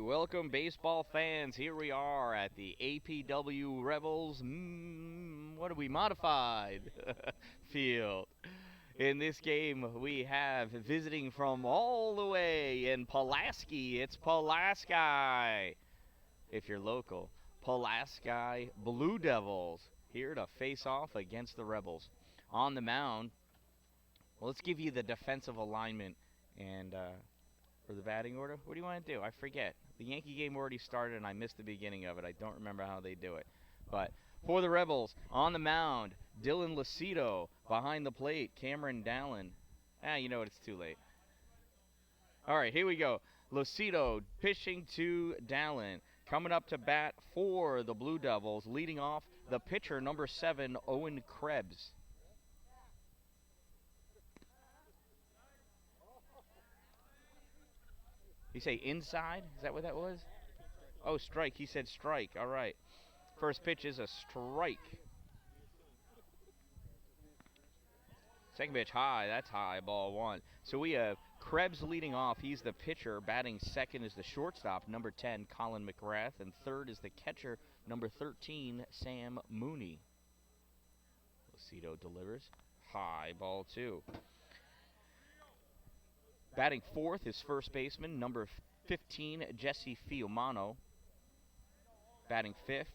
welcome baseball fans. Here we are at the APW Rebels, what are we, modified field. In this game, we have visiting from all the way in Pulaski. It's Pulaski. If you're local, Pulaski Blue Devils here to face off against the Rebels. On the mound, well, let's give you the defensive alignment and for the batting order. What do you want to do? I forget. The Yankee game already started, and I missed the beginning of it. I don't remember how they do it. But for the Rebels, on the mound, Dylan Lucido. Behind the plate, Cameron Dallin. You know what? It's too late. All right, here we go. Lucido pitching to Dallin. Coming up to bat for the Blue Devils, leading off the pitcher, number 7, Owen Krebs. You say inside? Is that what that was? Oh, strike. He said strike. All right. First pitch is a strike. Second pitch high. That's high. Ball 1. So we have Krebs leading off. He's the pitcher. Batting second is the shortstop, number 10, Colin McGrath. And third is the catcher, number 13, Sam Mooney. Lucido delivers. High. Ball 2. Batting fourth is first baseman, number 15, Jesse Fiumano. Batting fifth.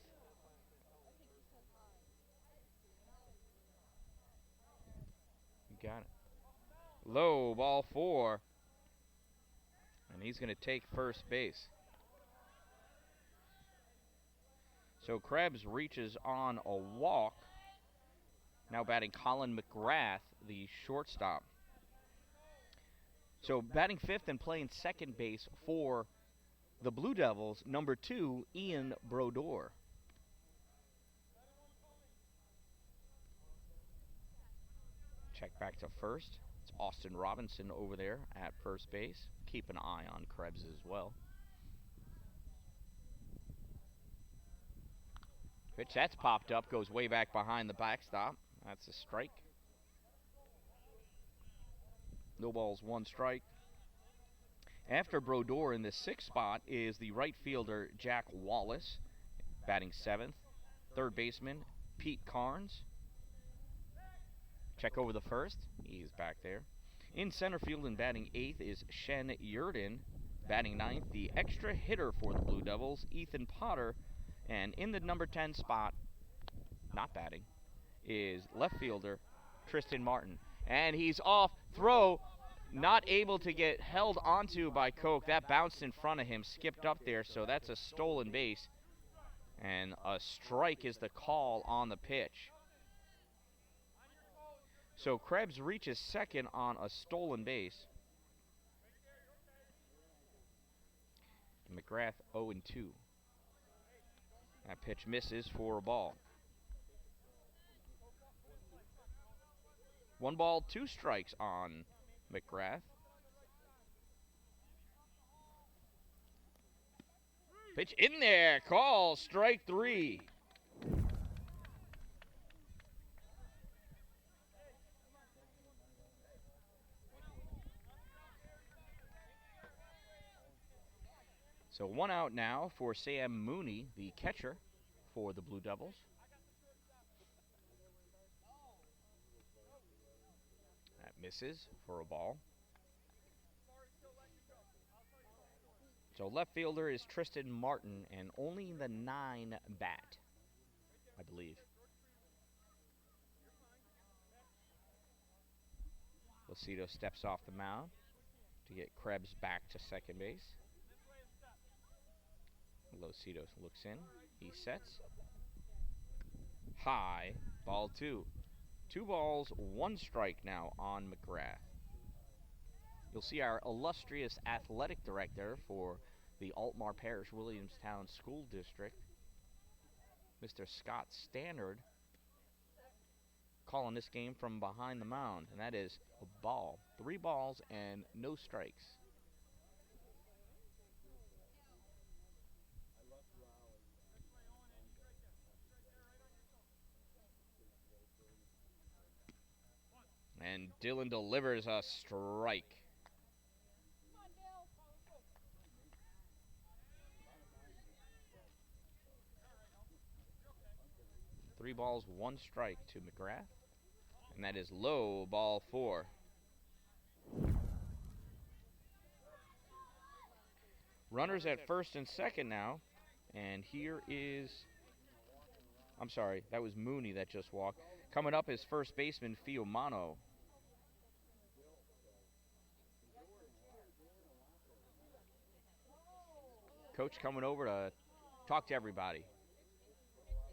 You got it. Low, ball 4. And he's going to take first base. So Krebs reaches on a walk. Now batting Colin McGrath, the shortstop. So batting fifth and playing second base for the Blue Devils, number 2, Ian Brodeur. Check back to first. It's Austin Robinson over there at first base. Keep an eye on Krebs as well. Pitch that's popped up, goes way back behind the backstop. That's a strike. No balls, 1 strike. After Brodeur in the 6th spot is the right fielder Jack Wallace, batting 7th. Third baseman Pete Carnes. Check over the first. He's back there. In center field and batting 8th is Shen Yurden. Batting 9th, the extra hitter for the Blue Devils, Ethan Potter. And in the number 10 spot, not batting, is left fielder Tristan Martin. And he's off. Throw not able to get held onto by Koch. That bounced in front of him, skipped up there, so that's a stolen base. And a strike is the call on the pitch. So Krebs reaches second on a stolen base. McGrath 0-2. That pitch misses for a ball. 1 ball, 2 strikes on McGrath. Pitch in there. Call. Strike 3. So 1 out now for Sam Mooney, the catcher for the Blue Devils. That misses for a ball. So left fielder is Tristan Martin, and only the 9 bat, I believe. Lucido steps off the mound to get Krebs back to second base. Lucido looks in. He sets. High. Ball 2. 2 balls, 1 strike now on McGrath. You'll see our illustrious athletic director for the Altmar Parish Williamstown School District, Mr. Scott Stannard, calling this game from behind the mound, and that is a ball. 3 balls and no strikes. And Dylan delivers a strike. 3 balls, 1 strike to McGrath. And that is low, ball 4. Runners at first and second now. And here is, I'm sorry, that was Mooney that just walked. Coming up is first baseman Fiumano. Coach coming over to talk to everybody.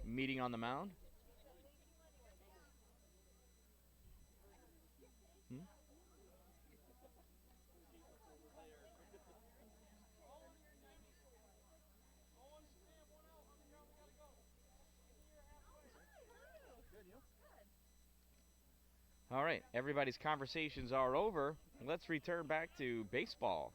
Meeting on the mound. All right, everybody's conversations are over. Let's return back to baseball.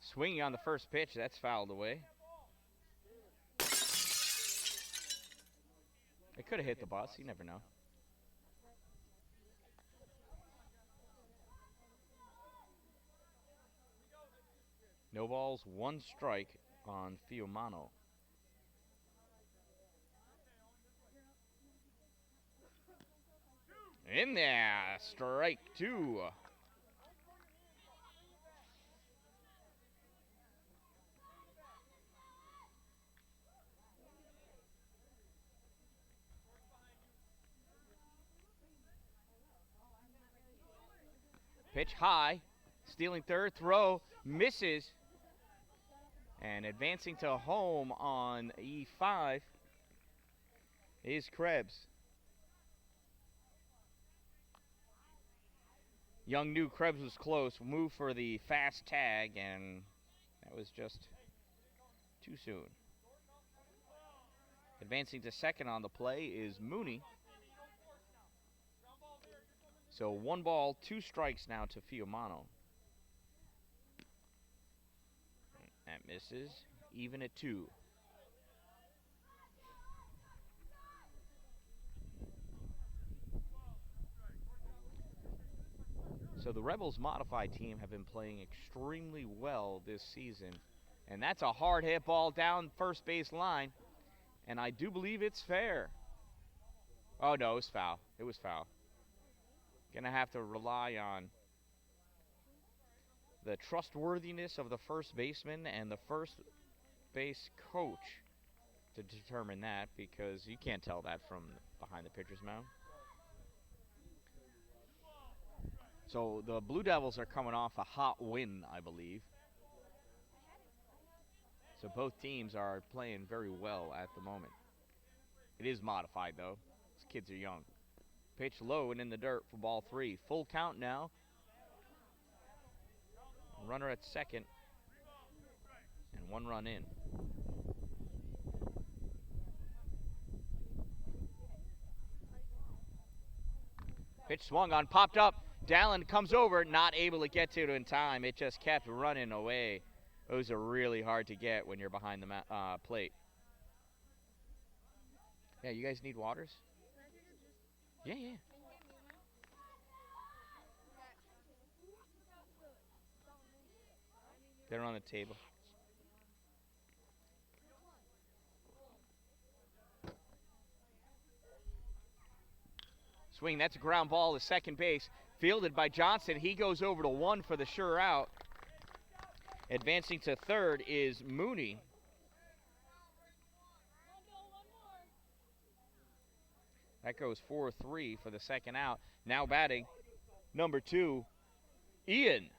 Swinging on the first pitch, that's fouled away. It could have hit the bus, you never know. No balls, 1 strike on Fiumano. In there, strike 2. Pitch high, stealing third, throw, misses. And advancing to home on E5 is Krebs. Young knew Krebs was close, moved for the fast tag, and that was just too soon. Advancing to second on the play is Mooney. So 1 ball, 2 strikes now to Fiumano. That misses, even at 2. So the Rebels modified team have been playing extremely well this season. And that's a hard hit ball down first base line. And I do believe it's fair. Oh, no, it was foul. It was foul. Gonna have to rely on the trustworthiness of the first baseman and the first base coach to determine that, because you can't tell that from behind the pitcher's mound. So the Blue Devils are coming off a hot win, I believe. So both teams are playing very well at the moment. It is modified, though. These kids are young. Pitch low and in the dirt for ball 3. Full count now. Runner at second. And 1 run in. Pitch swung on, popped up. Dallin comes over, not able to get to it in time. It just kept running away. Those are really hard to get when you're behind the plate. Yeah, you guys need waters? Yeah. They're on the table. Swing, that's a ground ball to second base. Fielded by Johnson. He goes over to 1 for the sure out. Advancing to third is Mooney. That goes 4-3 for the second out. Now batting, number 2, Ian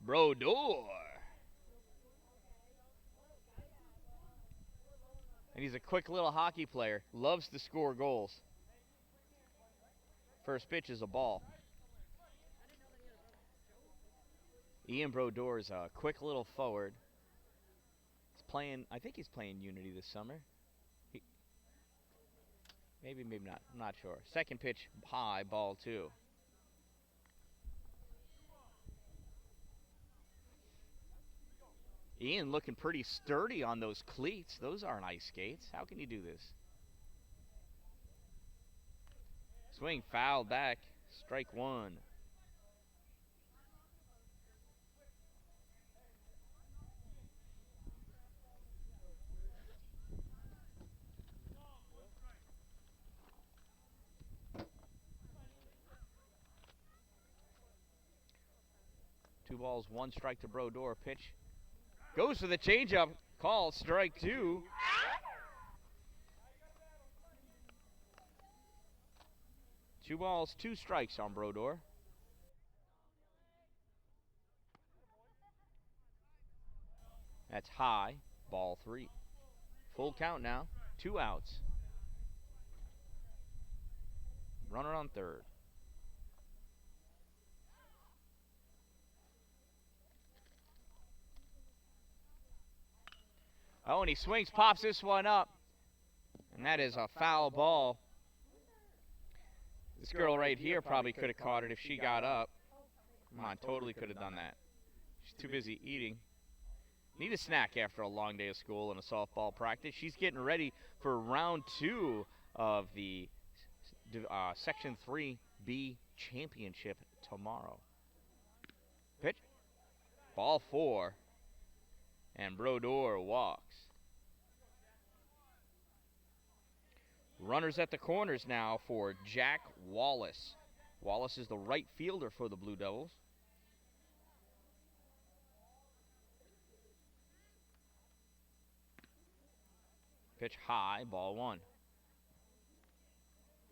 Brodeur. And he's a quick little hockey player. Loves to score goals. First pitch is a ball. Ian Brodeur is a quick little forward. He's playing, I think he's playing Unity this summer. Maybe not. I'm not sure. Second pitch, high, ball 2. Ian looking pretty sturdy on those cleats. Those aren't ice skates. How can you do this? Swing fouled back. Strike 1. 2 balls, 1 strike to Brodeur. Pitch goes for the changeup. Call strike 2. Two balls, 2 strikes on Brodeur. That's high. Ball 3. Full count now. 2 outs. Runner on third. Oh, and he swings, pops this one up. And that is a foul ball. This girl right here probably could have caught it if she got up. Come on, totally could have done that. She's too busy eating. Need a snack after a long day of school and a softball practice. She's getting ready for round 2 of the Section 3B championship tomorrow. Pitch. Ball 4. And Brodeur walks. Runners at the corners now for Jack Wallace. Wallace is the right fielder for the Blue Devils. Pitch high, ball 1.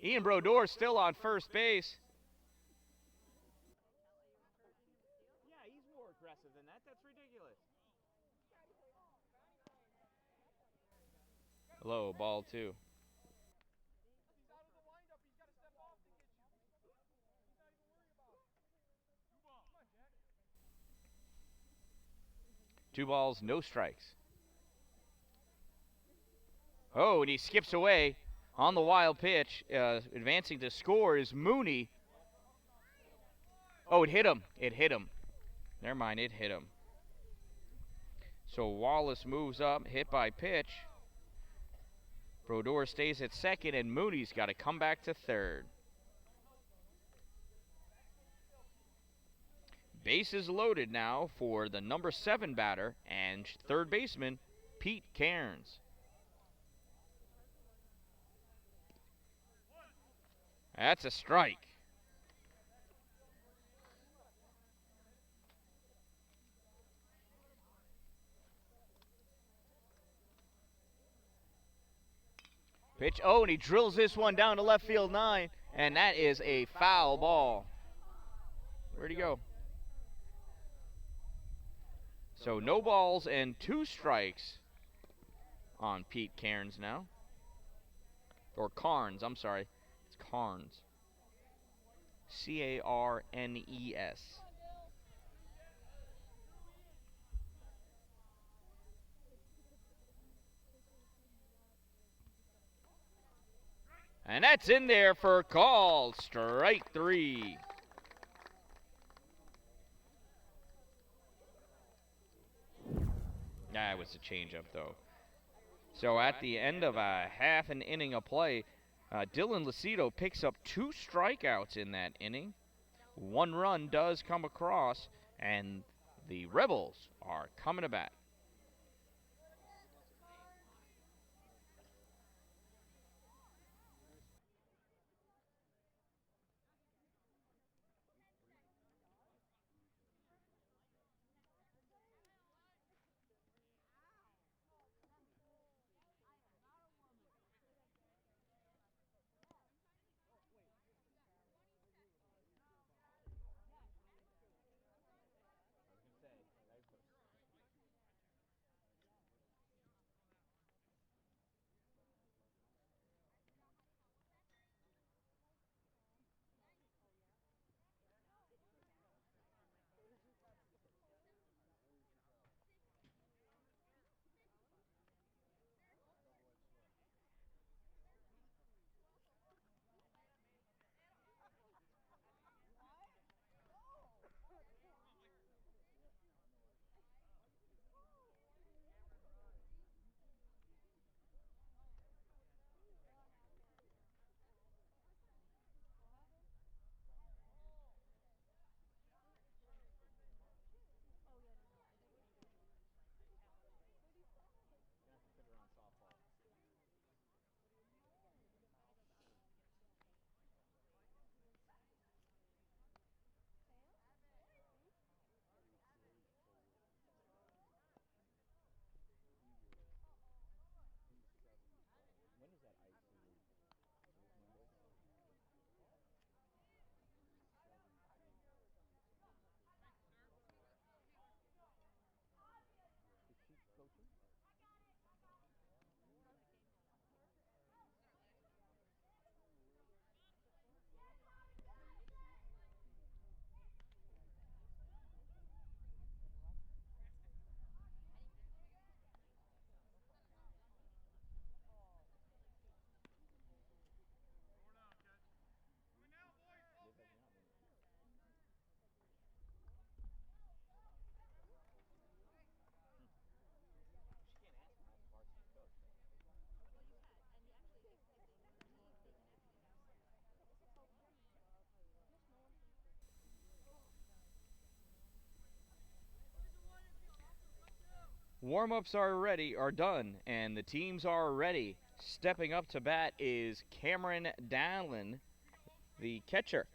Ian Brodeur still on first base. Yeah, he's more aggressive than that. That's ridiculous. Hello, ball 2. Two balls, no strikes. Oh, and he skips away on the wild pitch. Advancing to score is Mooney. Oh, it hit him. It hit him. Never mind, it hit him. So Wallace moves up, hit by pitch. Brodeur stays at second, and Mooney's got to come back to third. Bases loaded now for the number 7 batter and third baseman, Pete Cairns. That's a strike. Pitch, oh, and he drills this one down to left field 9, and that is a foul ball. Where'd he go? So no balls and 2 strikes on Pete Cairns now. Or Carnes, I'm sorry. It's Carnes. Carnes. And that's in there for call. Strike 3. That was a changeup, though. So at the end of a half an inning of play, Dylan Lucido picks up 2 strikeouts in that inning. 1 run does come across, and the Rebels are coming to bat. warm-ups are done, and the teams are ready. Stepping up to bat is Cameron Dallin, the catcher.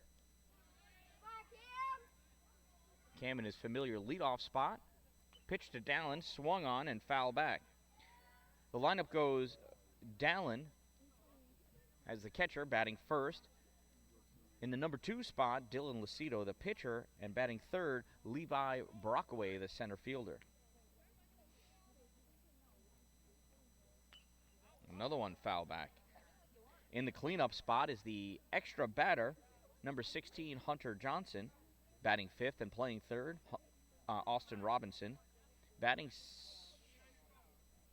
Cam in his familiar leadoff spot. Pitch to Dallin, swung on and foul back. The lineup goes Dallin as the catcher, batting first. In the number 2 spot, Dylan Lucido, the pitcher, and batting third, Levi Brockaway, the center fielder. Another one foul back. In the cleanup spot is the extra batter, number 16, Hunter Johnson. Batting fifth and playing third, Austin Robinson. Batting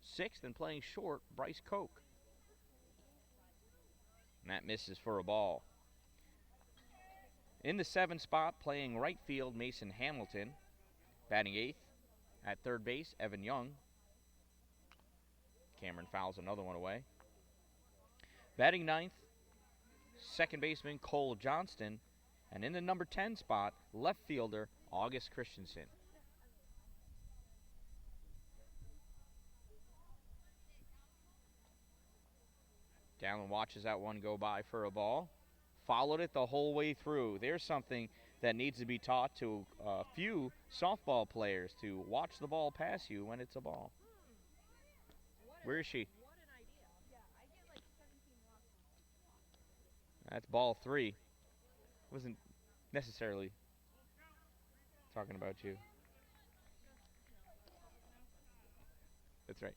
sixth and playing short, Bryce Koch. And that misses for a ball. In the 7th spot, playing right field, Mason Hamilton. Batting 8th. At third base, Evan Young. Cameron fouls another one away. Batting 9th, second baseman, Cole Johnston. And in the number 10 spot, left fielder, August Christensen. Dallin watches that one go by for a ball. Followed it the whole way through. There's something that needs to be taught to a few softball players, to watch the ball pass you when it's a ball. Where is she? That's ball 3. Wasn't necessarily talking about you. That's right.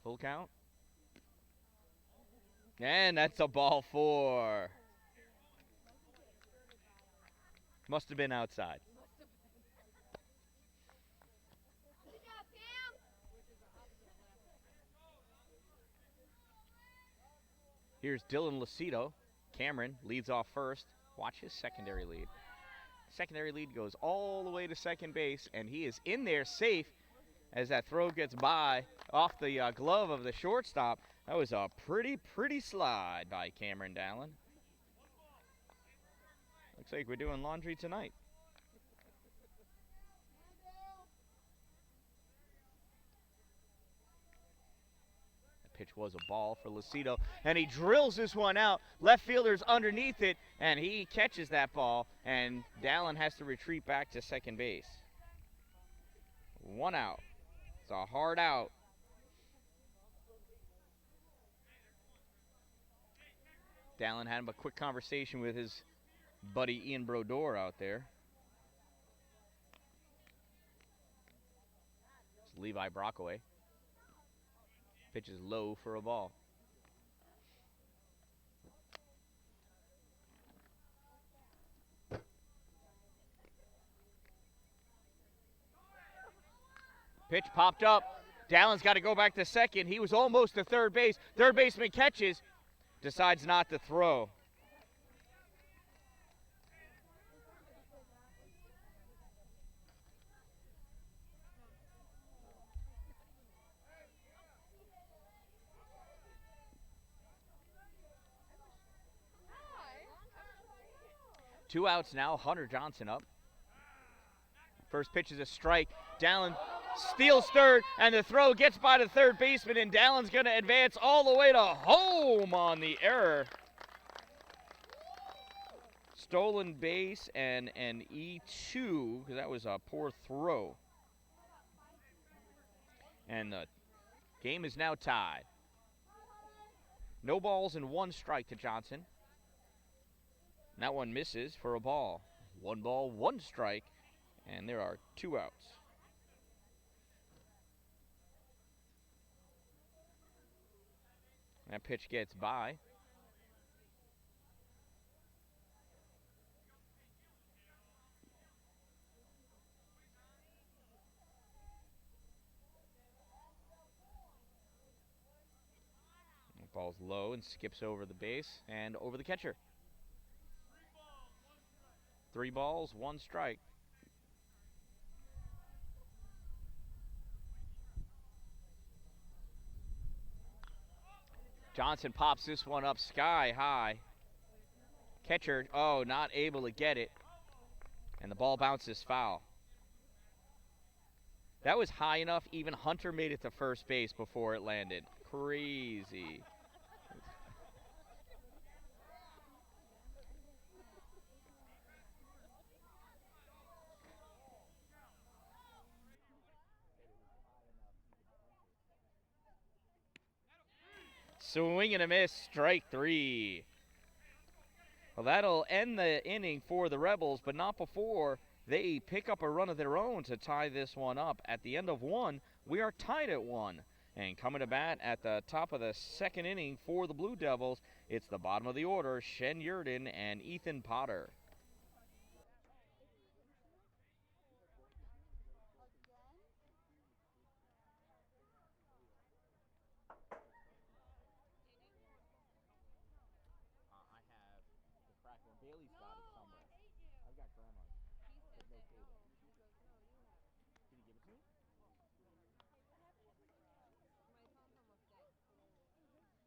Full count. And that's a ball 4. Must have been outside. Here's Dylan Lucido. Cameron leads off first. Watch his secondary lead. Secondary lead goes all the way to second base, and he is in there safe as that throw gets by off the glove of the shortstop. That was a pretty slide by Cameron Dallin. Looks like we're doing laundry tonight. Pitch was a ball for Lucido, and he drills this one out. Left fielder's underneath it, and he catches that ball, and Dallin has to retreat back to second base. 1 out. It's a hard out. Dallin had a quick conversation with his buddy Ian Brodeur out there. It's Levi Brockaway. Pitches low for a ball. Pitch popped up. Dallin's got to go back to second. He was almost to third base. Third baseman catches. Decides not to throw. Two outs now. Hunter Johnson up. First pitch is a strike. Dallin steals third, and the throw gets by the third baseman, and Dallin's going to advance all the way to home on the error. Stolen base and an E2, because that was a poor throw. And the game is now tied. No balls and 1 strike to Johnson. And that one misses for a ball. 1 ball, 1 strike, and there are 2 outs. That pitch gets by. The ball's low and skips over the base and over the catcher. 3 balls, 1 strike. Johnson pops this one up sky high. Catcher, not able to get it. And the ball bounces foul. That was high enough. Even Hunter made it to first base before it landed. Crazy. Swing and a miss, strike three. Well, that'll end the inning for the Rebels, but not before they pick up a run of their own to tie this one up. At the end of one, we are tied at one. And coming to bat at the top of the second inning for the Blue Devils, it's the bottom of the order, Shen Yurden and Ethan Potter. I have the crackle. Bailey's got it somewhere. I've got grandma's, but no cable. Can you give it to me?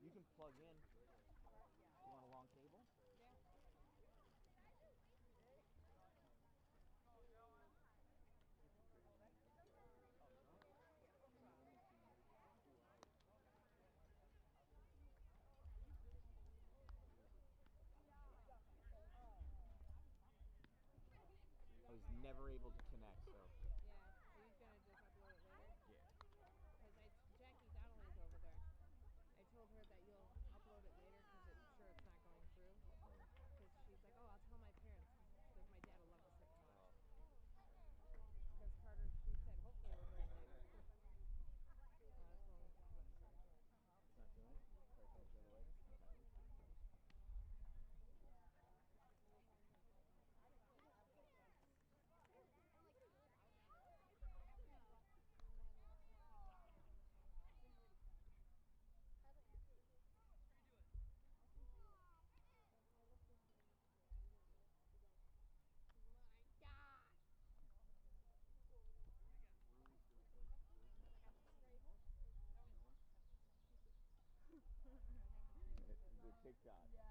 You can plug in. You want a long cable? I was never able to connect, so. The TikTok. Did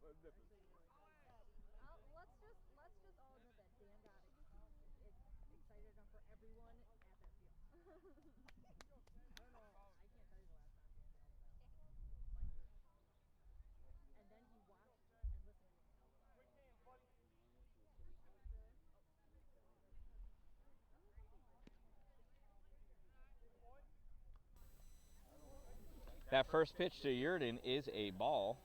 he get excited like a coach or excited like a guy watching a game on TV? That first pitch to Yurden is a ball.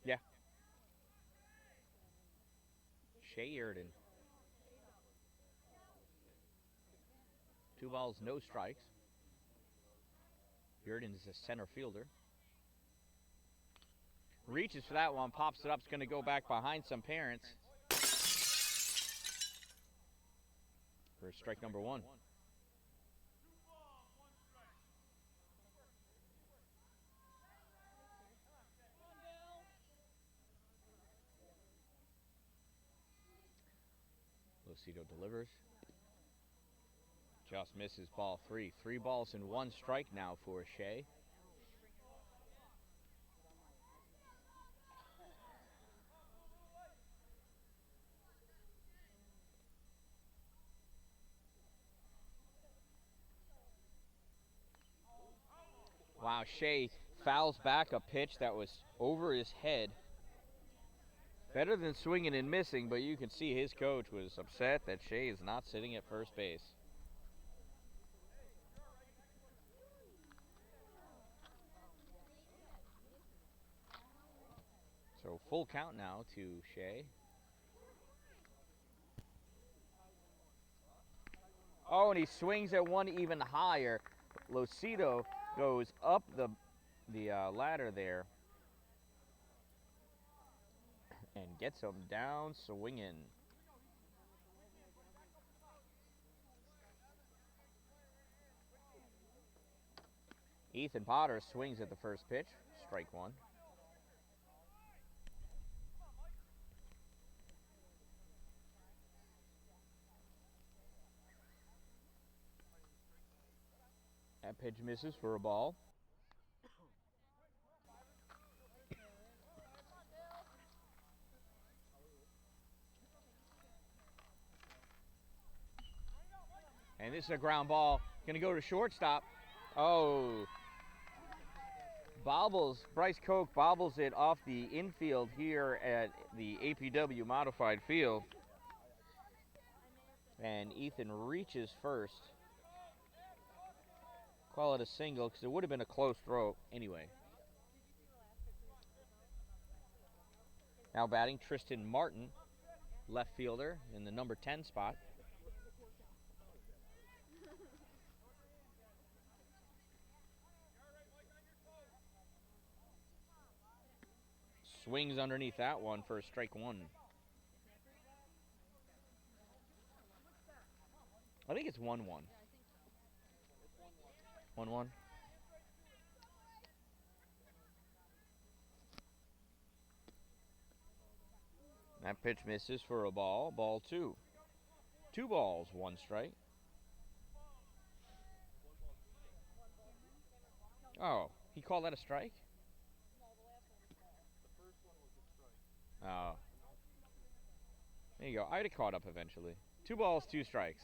Yeah. Shea Yurden. 2 balls, no strikes. Yurden is a center fielder. Reaches for that one, pops it up. It's going to go back behind some parents for strike number one. Lucido delivers. Just misses ball three. 3 balls and 1 strike now for Shea. Wow, Shea fouls back a pitch that was over his head. Better than swinging and missing, but you can see his coach was upset that Shea is not sitting at first base. So full count now to Shea. Oh, and he swings at one even higher. Lucido goes up the ladder there. And gets him down swinging. Ethan Potter swings at the first pitch. Strike one. That pitch misses for a ball. And this is a ground ball. Going to go to shortstop. Oh. Bryce Koch bobbles it off the infield here at the APW modified field. And Ethan reaches first. Call it a single because it would have been a close throw anyway. Now batting Tristan Martin, left fielder in the number 10 spot. Swings underneath that one for a strike one. I think it's 1-1. 1-1. That pitch misses for a ball. Ball two. 2 balls, 1 strike. Oh, he called that a strike? Oh. There you go. I'd have caught up eventually. 2 balls, 2 strikes.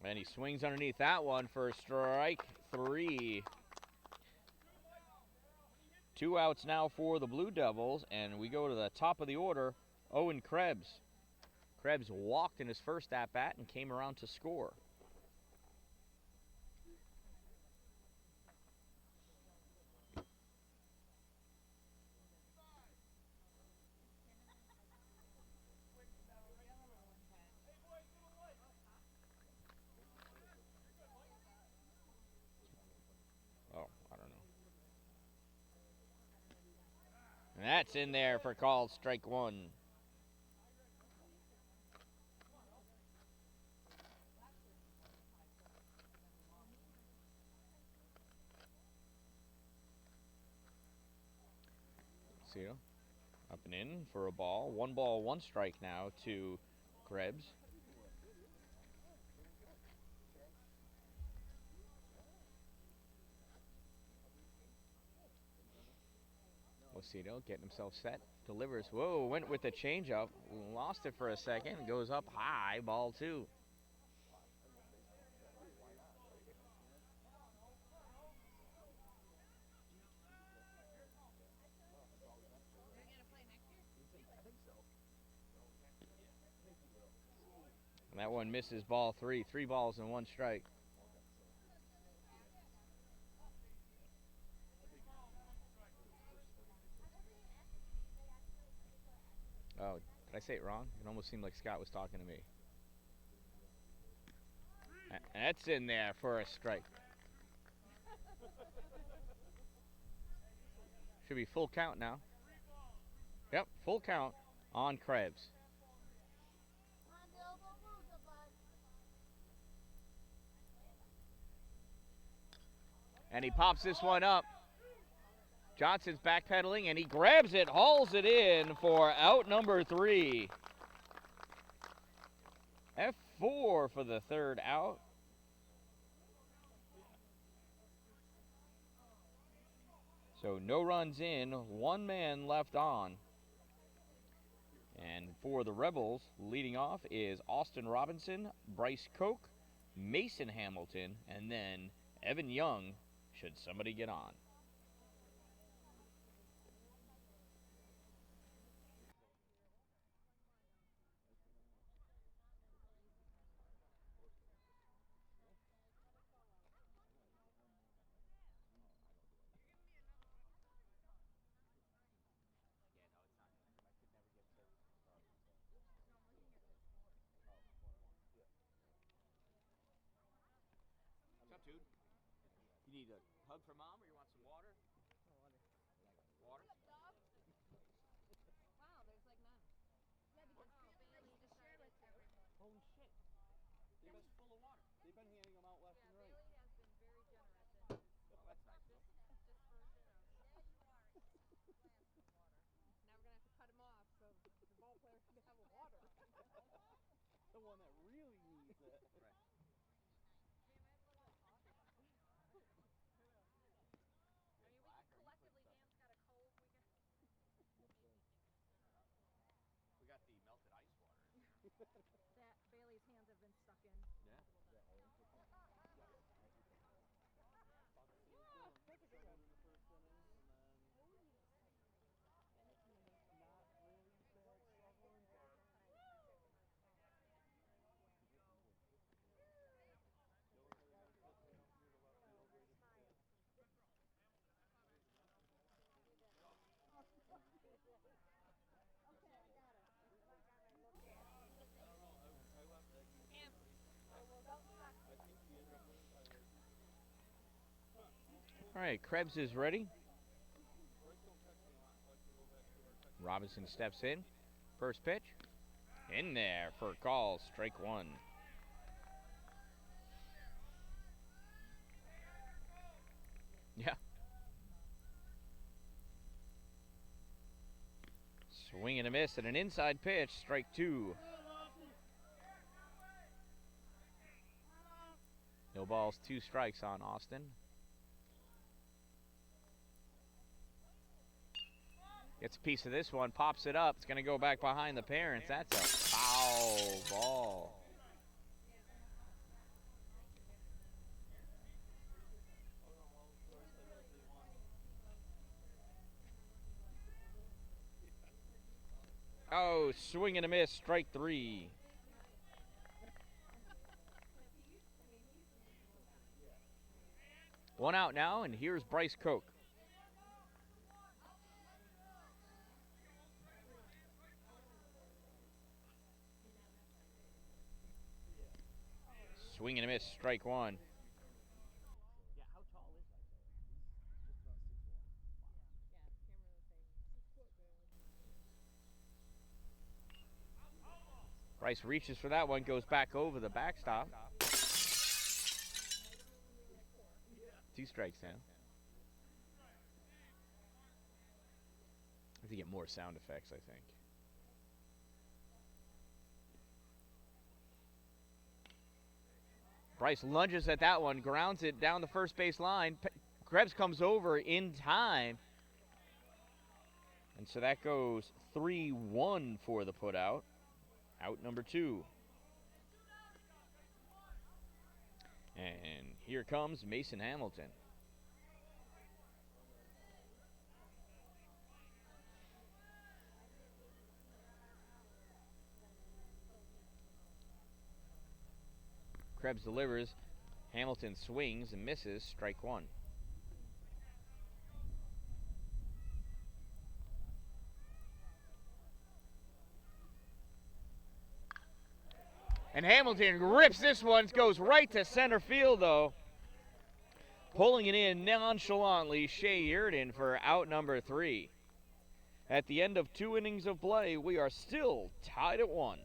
And he swings underneath that one for strike 3. 2 outs now for the Blue Devils, and we go to the top of the order, Owen Krebs. Krebs walked in his first at-bat and came around to score. Oh, I don't know. And that's in there for called strike 1. See ya. Up and in for a ball. 1 ball, 1 strike now to Krebs. Lucido getting himself set. Delivers. Whoa, went with the changeup. Lost it for a second. Goes up high. Ball 2. And that one misses ball 3. 3 balls and 1 strike. Oh, did I say it wrong? It almost seemed like Scott was talking to me. That's in there for a strike. Should be full count now. Yep, full count on Krebs. And he pops this one up. Johnson's backpedaling, and he grabs it, hauls it in for out number 3. F4 for the 3rd out. So no runs in, 1 man left on. And for the Rebels, leading off is Austin Robinson, Bryce Koch, Mason Hamilton, and then Evan Young, should somebody get on. You need a hug from mom, or you want some water? Water? Wow, there's like none. Yeah, because Bailey decided to. Holy shit. They're just full of water. They've been handing them out left and right. Bailey has been very generous in Oh, that's nice. this dispersion of. There you are. Glass of water. Now we're gonna have to cut him off so the ball player can have a water. The one that really needs it. Right. I mean, we can collectively. Dan's got a cold. We got the melted ice water. That Bailey's hands have been stuck in. Yeah. Take a good one. In the first inning, and then not really bad struggling, but All right, Krebs is ready. Robinson steps in. First pitch. In there for a call. Strike one. Yeah. Swing and a miss and an inside pitch. Strike two. No balls, 2 strikes on Austin. Gets a piece of this one, pops it up. It's going to go back behind the parents. That's a foul ball. Oh, swing and a miss, strike 3. One out now, and here's Bryce Koch. Swing and a miss, strike 1. Yeah, how tall is that? just about 6'1". Yeah, camera thing. Bryce reaches for that one, goes back over the backstop. 2 strikes now. I have to get more sound effects, I think. Bryce lunges at that one, grounds it down the first base line. Krebs comes over in time. And so that goes 3-1 for the putout. Out number 2. And here comes Mason Hamilton. Krebs delivers. Hamilton swings and misses. Strike 1. And Hamilton rips this one. Goes right to center field, though. Pulling it in nonchalantly, Shea Yurden for out number 3. At the end of 2 innings of play, we are still tied at 1.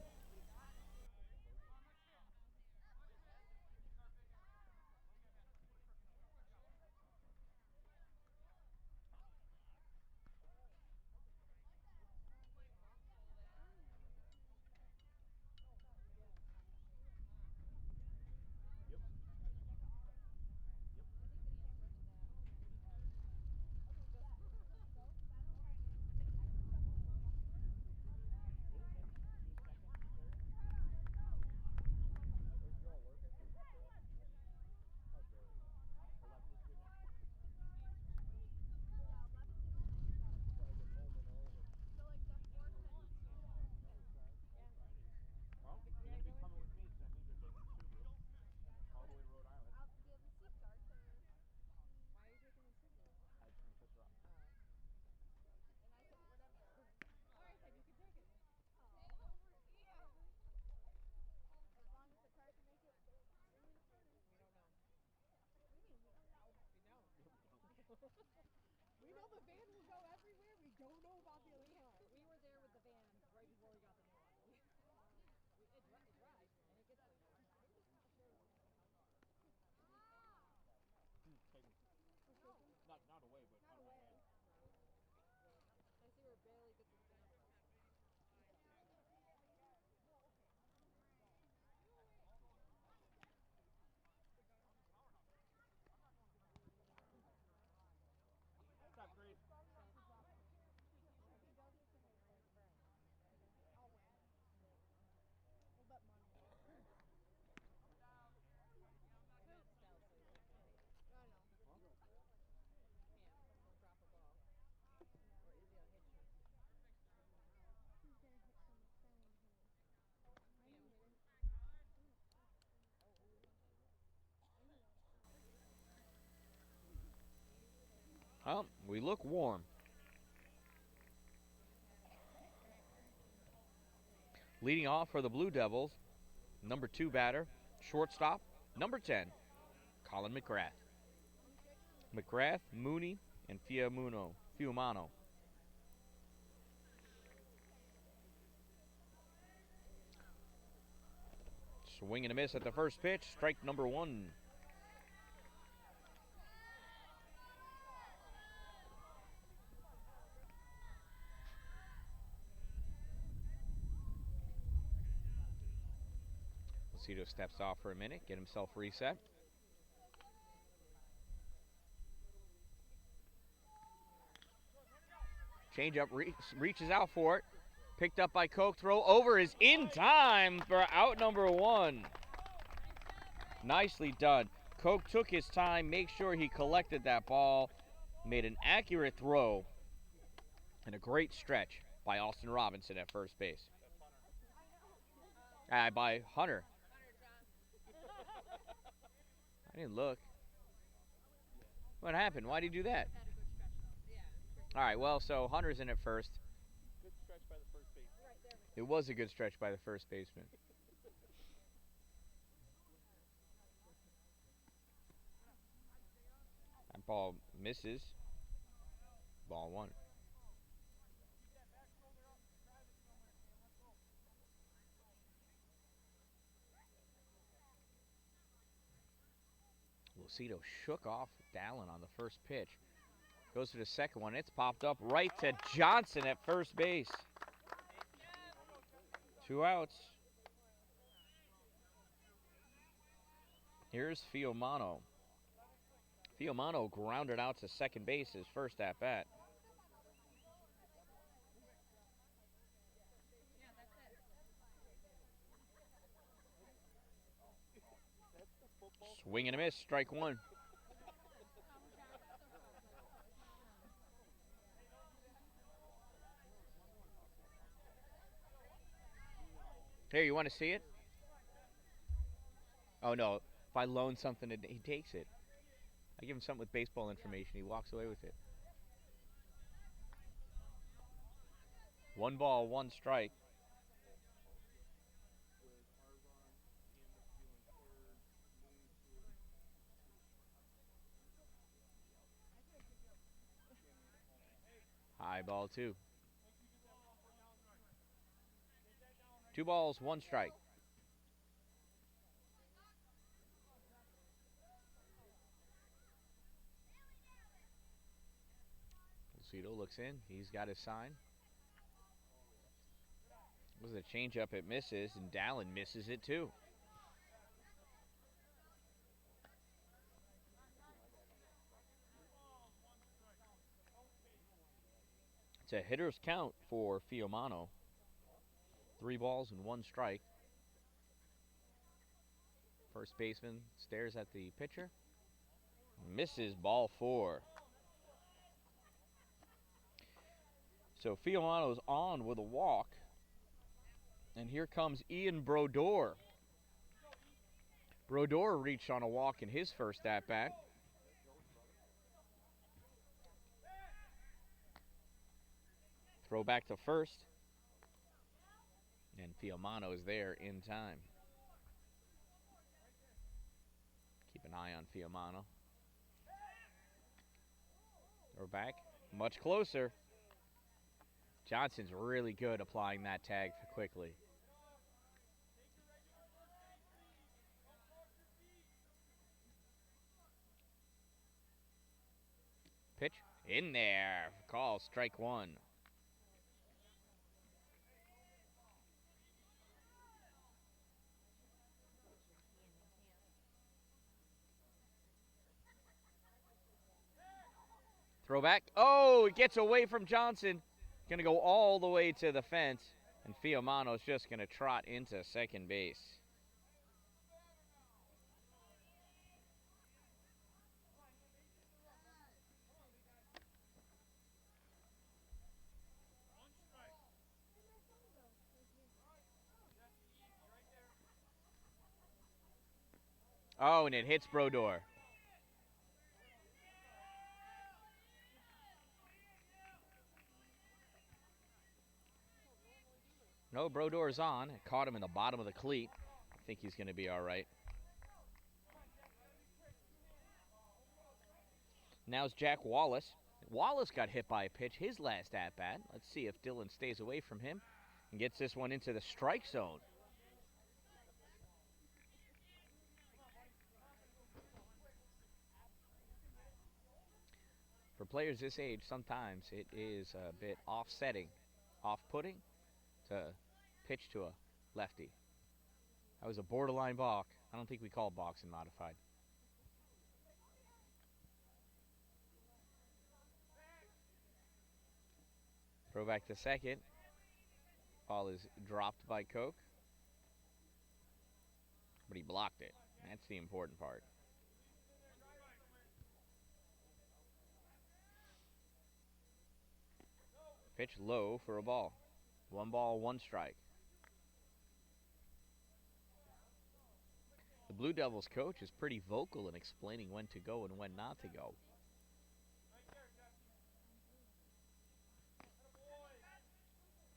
van will go everywhere. We don't know about the other car. We were there with the van right before we got the new one. It drives and it gets places. Take him. Not away, but Not out of my away. hand. I see her barely get to the van right. Stop, Green. I'll win. We'll bet money on it. I know. Don't drop a ball. Or is he gonna hit you? He's gonna hit someone selling him. I knew it. Well, we look warm. Leading off for the Blue Devils, number 2 batter, shortstop, number 10, Colin McGrath. McGrath, Mooney, and Fiumano. Swing and a miss at the first pitch, strike number 1. Lucido steps off for a minute, get himself reset. Changeup reaches out for it. Picked up by Koch. Throw over is in time for out number 1. Nicely done. Koch took his time, make sure he collected that ball, made an accurate throw, and a great stretch by Austin Robinson at first base. By Hunter. I didn't look. What happened? Why did he do that? All right, well, so Hunter's in at first. Good stretch by the first base. It was a good stretch by the first baseman. That ball misses. Ball 1. Lucido shook off Dallin on the first pitch. Goes to the second one. It's popped up right to Johnson at first base. 2 outs. Here's Fiumano. Fiumano grounded out to second base his first at bat. Swing and a miss, strike 1. Here, you want to see it? Oh no, if I loan something, he takes it. I give him something with baseball information, he walks away with it. 1 ball, 1 strike. High ball 2. 2 balls, 1 strike. Lucido looks in. He's got his sign. This is a changeup. It misses, and Dallin misses it too. It's a hitter's count for Fiumano. 3 balls and 1 strike. First baseman stares at the pitcher. Misses, ball 4. So Fiumano's on with a walk. And here comes Ian Brodeur. Brodeur reached on a walk in his first at-bat. Throw back to first. And Fiumano is there in time. Keep an eye on Fiumano. Throw back. Much closer. Johnson's really good applying that tag quickly. Pitch in there. Call strike one. Throwback. Oh, it gets away from Johnson. Going to go all the way to the fence. And Fiumano's just going to trot into second base. Oh, and it hits Brodeur. No, Brodeur's on. It caught him in the bottom of the cleat. I think he's going to be all right. Now's Jack Wallace. Wallace got hit by a pitch his last at-bat. Let's see if Dylan stays away from him and gets this one into the strike zone. For players this age, sometimes it is a bit offsetting, off-putting to pitch to a lefty. That was a borderline balk. I don't think we call balks in modified. Throw back to second. Ball is dropped by Koch. But he blocked it. That's the important part. Pitch low for a ball. 1 ball, 1 strike. The Blue Devils coach is pretty vocal in explaining when to go and when not to go.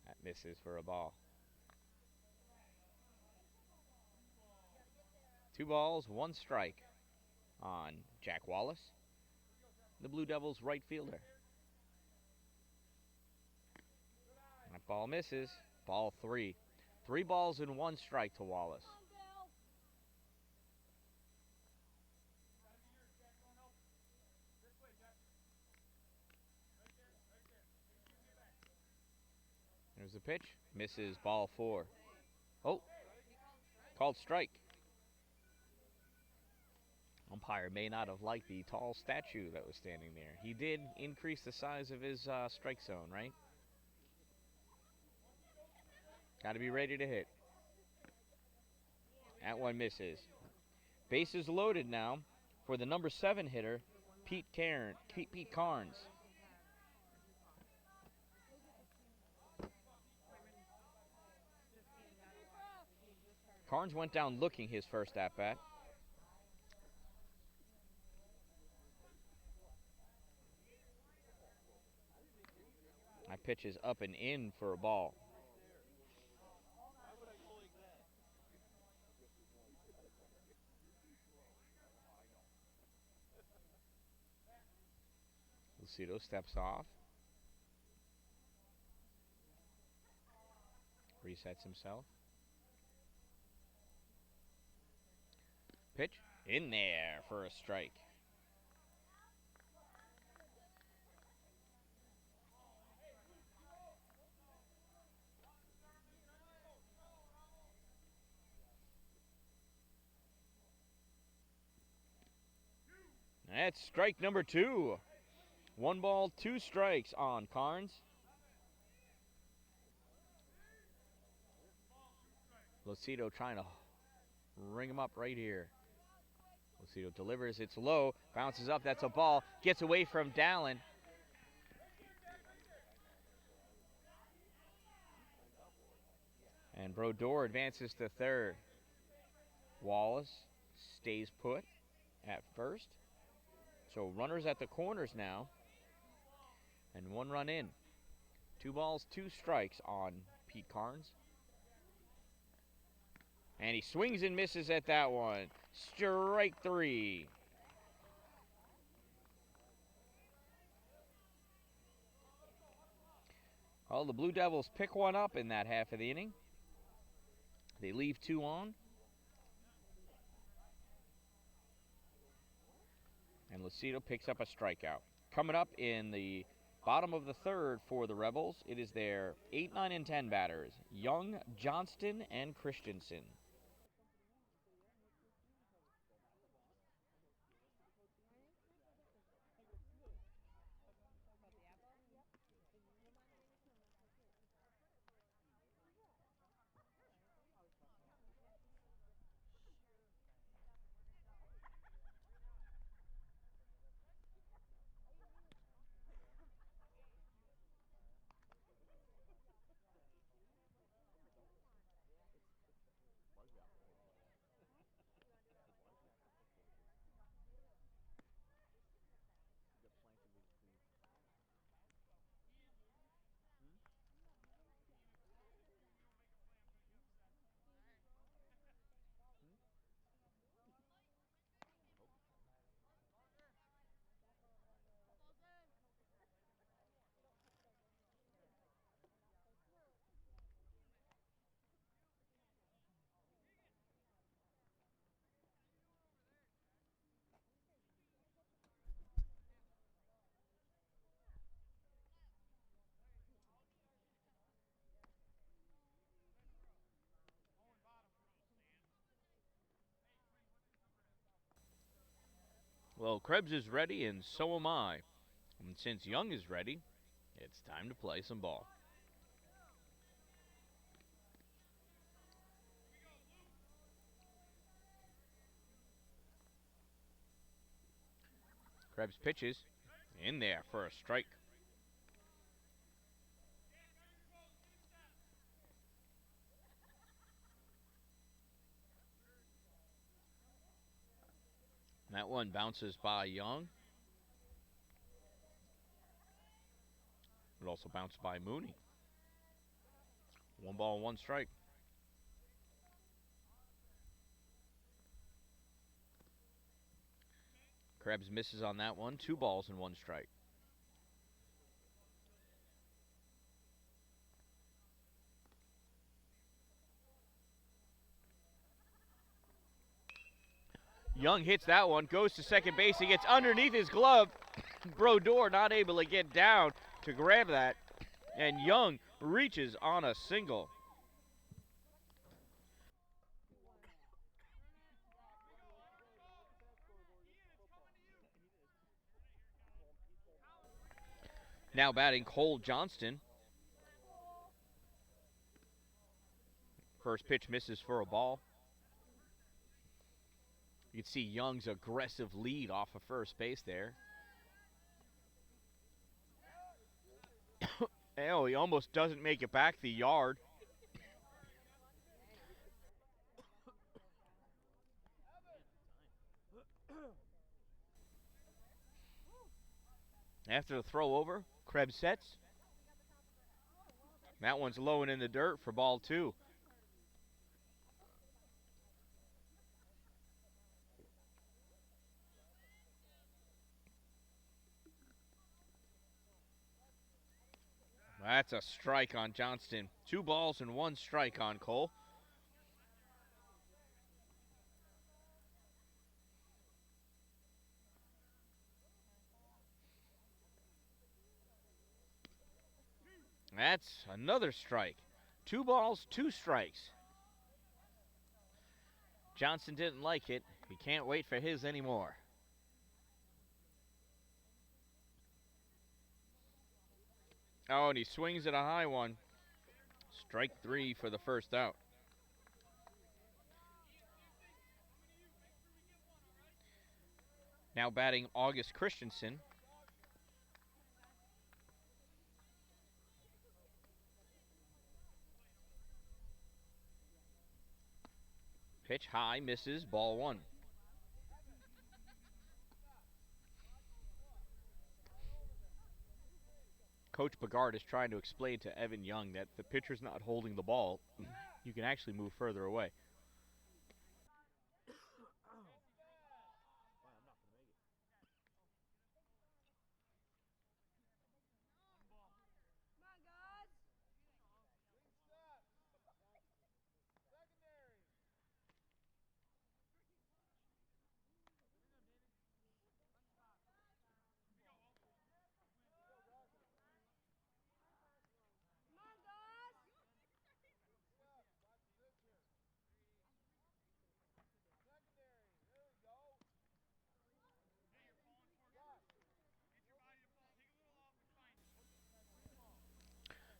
That misses for a ball. 2 balls, 1 strike on Jack Wallace, the Blue Devils right fielder. That ball misses. Ball 3. 3 balls and 1 strike to Wallace. There's the pitch. Misses. Ball 4. Oh, called strike. Umpire may not have liked the tall statue that was standing there. He did increase the size of his strike zone, right? Got to be ready to hit. That one misses. Bases loaded now for the number 7 hitter, Pete Carnes. Carnes went down looking his first at-bat. That pitch is up and in for a ball. Lucido steps off. Resets himself. Pitch in there for a strike. That's strike number 2. 1 ball, 2 strikes on Carnes. Lucido trying to ring him up right here. Lucido delivers. It's low. Bounces up. That's a ball. Gets away from Dallin. And Brodeur advances to third. Wallace stays put at first. So runners at the corners now. And 1 run in. 2 balls, 2 strikes on Pete Carnes. And he swings and misses at that one. Strike 3. Well, the Blue Devils pick one up in that half of the inning. They leave 2 on. And Lucido picks up a strikeout. Coming up in the bottom of the third for the Rebels, it is their 8, 9, and 10 batters, Young, Johnston, and Christensen. Well, Krebs is ready, and so am I. And since Young is ready, it's time to play some ball. Krebs pitches in there for a strike. That one bounces by Young. It also bounced by Mooney. 1 ball, 1 strike. Krebs misses on that one. 2 balls and 1 strike. Young hits that one, goes to second base. He gets underneath his glove. Brodeur not able to get down to grab that. And Young reaches on a single. Now batting Cole Johnston. First pitch misses for a ball. You can see Young's aggressive lead off of first base there. Oh, he almost doesn't make it back the yard. After the throw over, Krebs sets. That one's low and in the dirt for ball 2. That's a strike on Johnston. 2 balls and 1 strike on Cole. That's another strike. 2 balls, 2 strikes. Johnson didn't like it. He can't wait for his anymore. Oh, and he swings at a high one. Strike 3 for the first out. Now batting August Christensen. Pitch high, misses, ball 1. Coach Bogart is trying to explain to Evan Young that the pitcher's not holding the ball. You can actually move further away.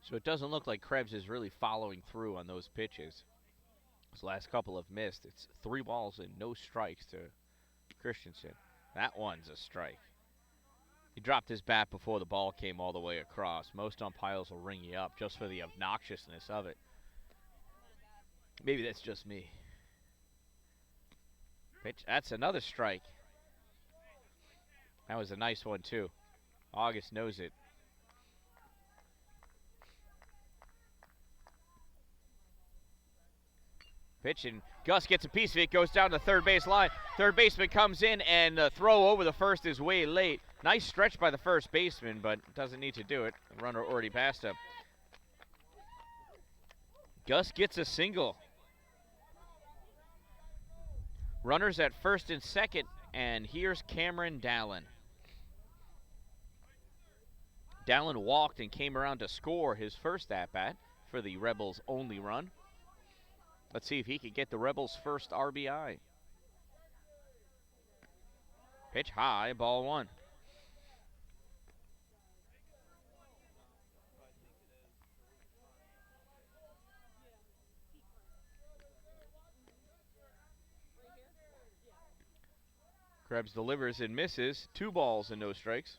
So it doesn't look like Krebs is really following through on those pitches. His last couple have missed. It's 3 balls and no strikes to Christensen. That one's a strike. He dropped his bat before the ball came all the way across. Most umpires will ring you up just for the obnoxiousness of it. Maybe that's just me. Pitch. That's another strike. That was a nice one, too. August knows it. Pitch, and Gus gets a piece of it, goes down the third base line. Third baseman comes in, and the throw over the first is way late. Nice stretch by the first baseman, but doesn't need to do it. The runner already passed him. Gus gets a single. Runners at first and second, and here's Cameron Dallin. Dallin walked and came around to score his first at-bat for the Rebels' only run. Let's see if he can get the Rebels' first RBI. Pitch high, ball 1. Krebs delivers and misses. 2 balls and no strikes.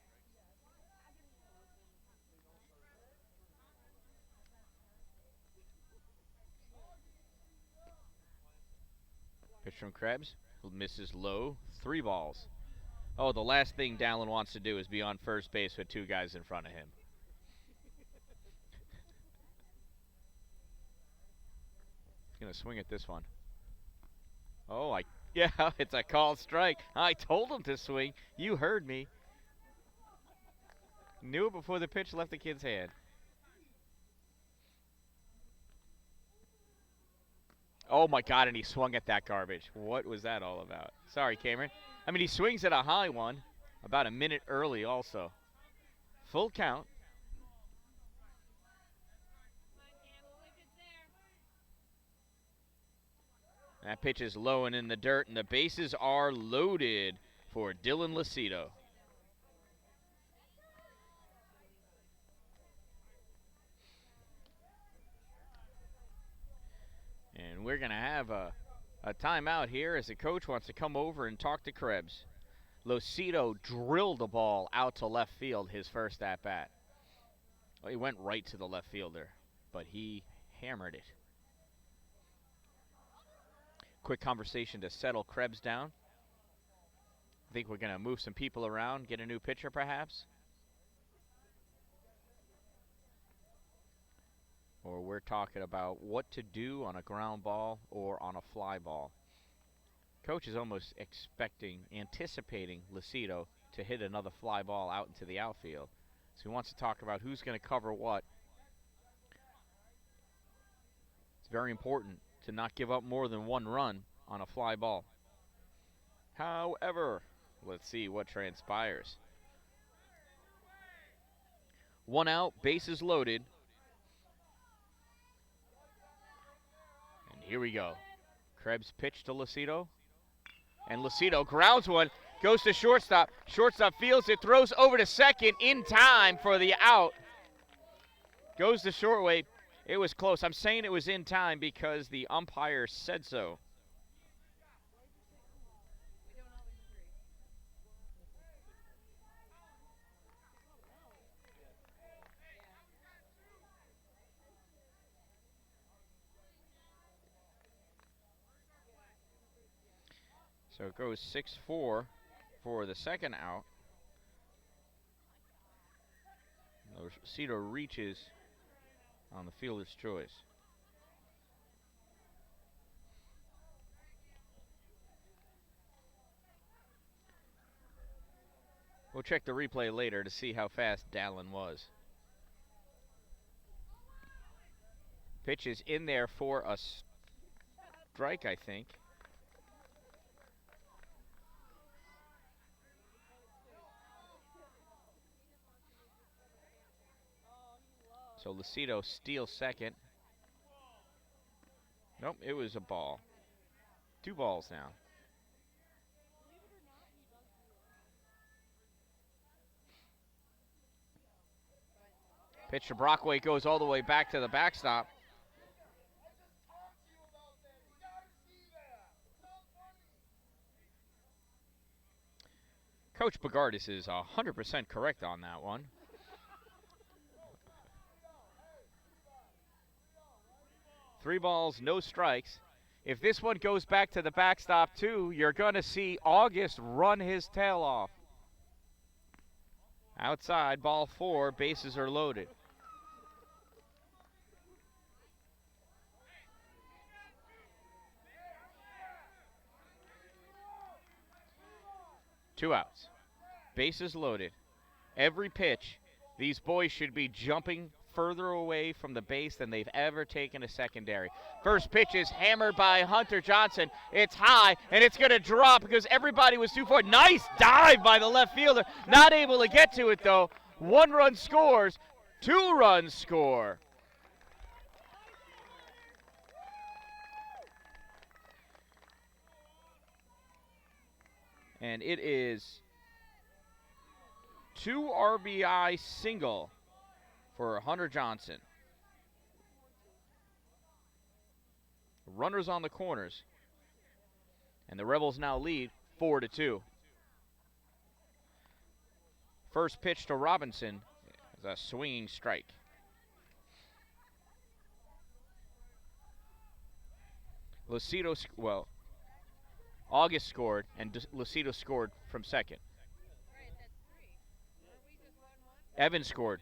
Pitch from Krebs. Misses low. 3 balls. Oh, the last thing Dallin wants to do is be on first base with 2 guys in front of him. He's going to swing at this one. Oh, yeah, it's a called strike. I told him to swing. You heard me. Knew it before the pitch left the kid's hand. Oh, my God, and he swung at that garbage. What was that all about? Sorry, Cameron. I mean, he swings at a high one about a minute early also. Full count. That pitch is low and in the dirt, and the bases are loaded for Dylan Lucido. And we're going to have a timeout here as the coach wants to come over and talk to Krebs. Lucido drilled the ball out to left field his first at-bat. Well, he went right to the left fielder, but he hammered it. Quick conversation to settle Krebs down. I think we're going to move some people around, get a new pitcher perhaps. Or we're talking about what to do on a ground ball or on a fly ball. Coach is almost anticipating Lucido to hit another fly ball out into the outfield. So he wants to talk about who's going to cover what. It's very important to not give up more than 1 run on a fly ball. However, let's see what transpires. 1 out, bases loaded. And here we go. Krebs pitch to Lucido. And Lucido grounds one, goes to shortstop. Shortstop fields it, throws over to second in time for the out. Goes to shortway. It was close. I'm saying it was in time because the umpire said so. So it goes 6-4 for the second out. Cedar reaches on the fielder's choice. We'll check the replay later to see how fast Dallin was. Pitch is in there for a strike, I think. So Lucido steals second. Nope, it was a ball. 2 balls now. Pitch to Brockway goes all the way back to the backstop. Coach Bogardis is 100% correct on that one. Three balls, no strikes. If this one goes back to the backstop too, you're going to see August run his tail off. Outside, ball 4, bases are loaded. Two outs. Bases loaded. Every pitch, these boys should be jumping further away from the base than they've ever taken a secondary. First pitch is hammered by Hunter Johnson. It's high, and it's going to drop because everybody was too far. Nice dive by the left fielder. Not able to get to it, though. 1 run scores. 2 runs score. And it is 2 RBI single for Hunter Johnson. Runners on the corners. And the Rebels now lead 4-2. First pitch to Robinson is a swinging strike. August scored, and Lucido scored from second. Right, that's 3. Are we just 1-1? Evans scored.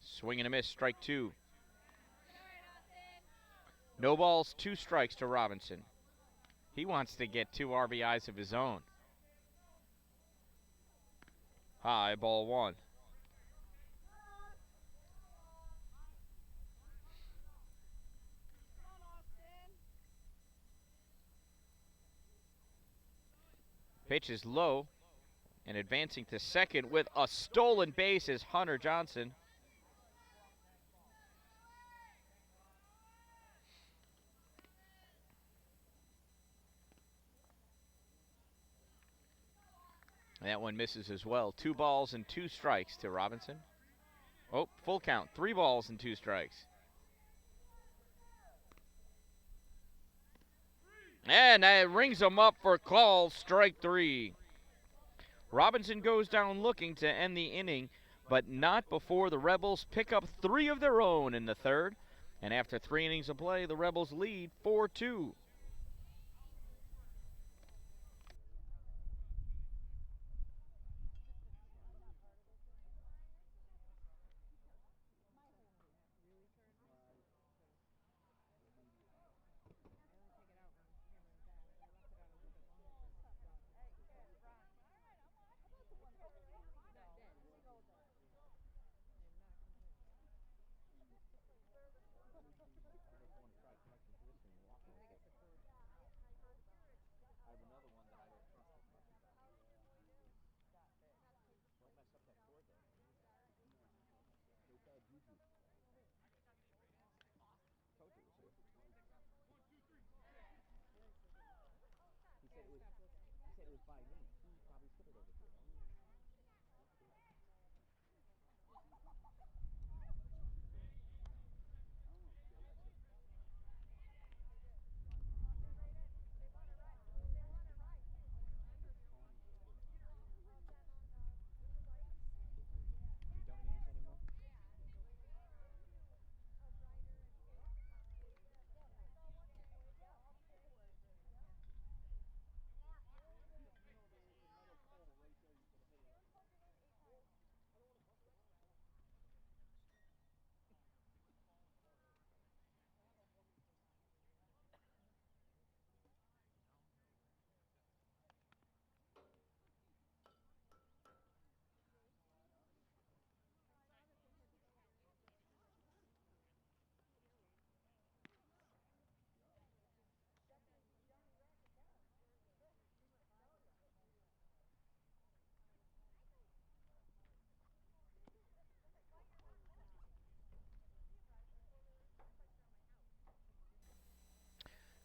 Swing and a miss, strike 2. No balls, 2 strikes to Robinson. He wants to get 2 RBIs of his own. High, ball 1. Pitch is low, and advancing to second with a stolen base is Hunter Johnson. That one misses as well. 2 balls and 2 strikes to Robinson. Oh, full count. 3 balls and 2 strikes. And that rings him up for call, strike 3. Robinson goes down looking to end the inning, but not before the Rebels pick up 3 of their own in the third. And after 3 innings of play, the Rebels lead 4-2.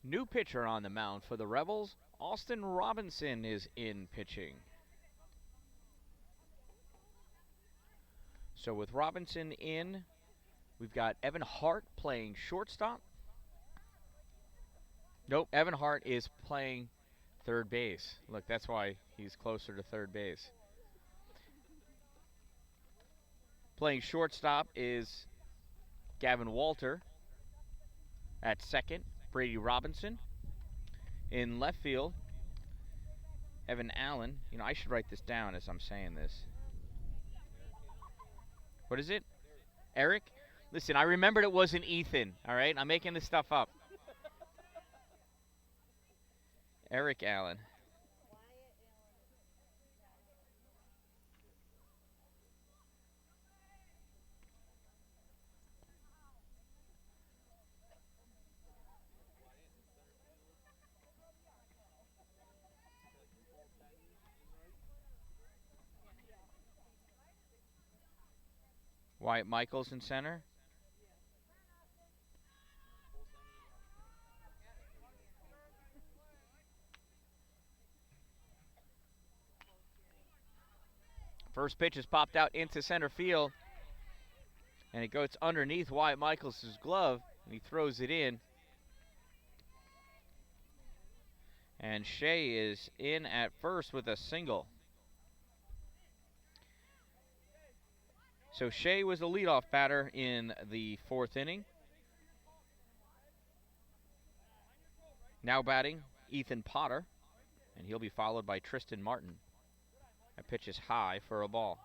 New pitcher on the mound for the Rebels. Austin Robinson is in pitching. So with Robinson in, we've got Evan Hart playing shortstop. Nope, Evan Hart is playing third base. Look, that's why he's closer to third base. Playing shortstop is Gavin Walter. At second, Brady Robinson. In left field, Evan Allen. You know, I should write this down as I'm saying this. What is it? Eric? Listen, I remembered it wasn't Ethan, all right? I'm making this stuff up. Eric Allen. Wyatt Michaels in center. First pitch is popped out into center field. And it goes underneath Wyatt Michaels' glove. And he throws it in. And Shea is in at first with a single. So Shea was the leadoff batter in the fourth inning. Now batting, Ethan Potter. And he'll be followed by Tristan Martin. That pitch is high for a ball.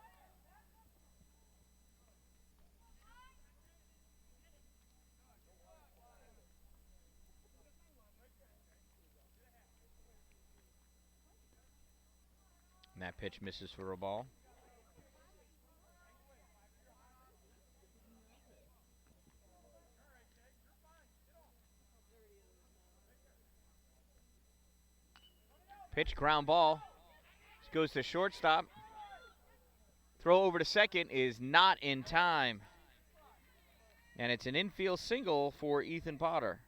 And that pitch misses for a ball. Pitch, ground ball. This goes to shortstop. Throw over to second is not in time. And it's an infield single for Ethan Potter.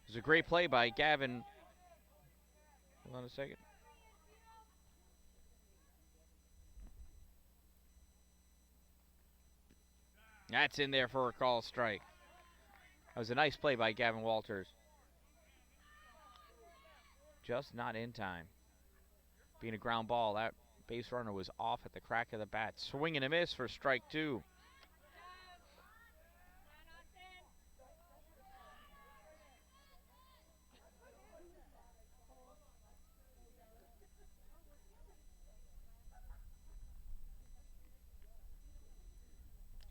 It was a great play by Gavin. Hold on a second. That's in there for a call strike. That was a nice play by Gavin Walters. Just not in time. Being a ground ball, that base runner was off at the crack of the bat. Swing and a miss for strike two.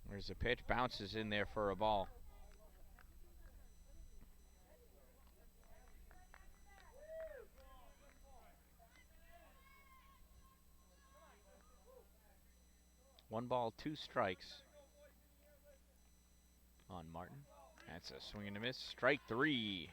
There's a pitch, bounces in there for a ball. One ball, two strikes on Martin. That's a swing and a miss. Strike three.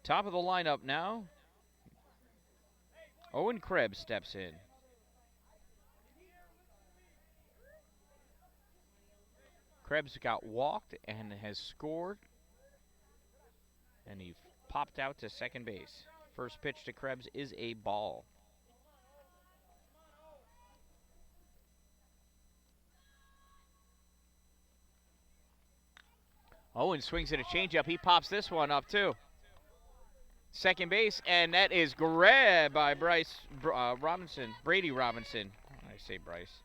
Top of the lineup now. Owen Krebs steps in. Krebs got walked and has scored. And he popped out to second base. First pitch to Krebs is a ball. Owen swings at a changeup. He pops this one up too. Second base, and that is grabbed by Brady Robinson. I say Bryce.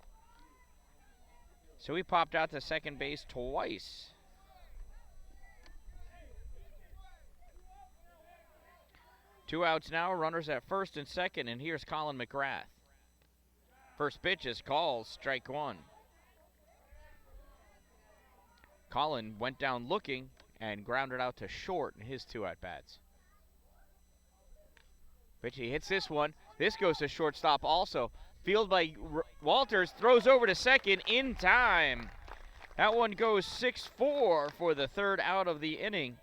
So he popped out to second base twice. Two outs now, runners at first and second, and here's Colin McGrath. First pitch is called, strike one. Colin went down looking and grounded out to short in his two at-bats. Pitch, he hits this one. This goes to shortstop also. Field by Walters, throws over to second in time. That one goes 6-4 for the third out of the inning.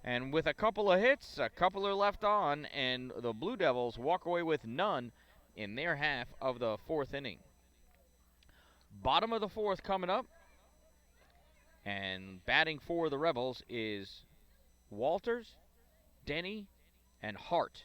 And with a couple of hits, a couple are left on, and the Blue Devils walk away with none in their half of the fourth inning. Bottom of the fourth coming up, and batting for the Rebels is Walters, Denny, and Hart.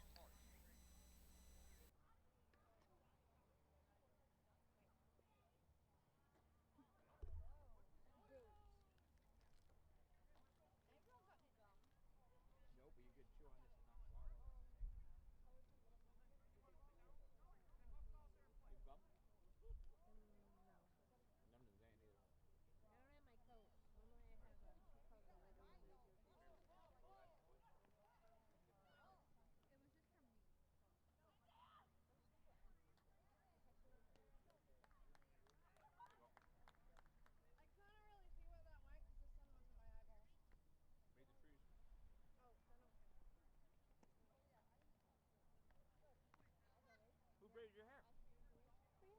Who braided your hair? I got you.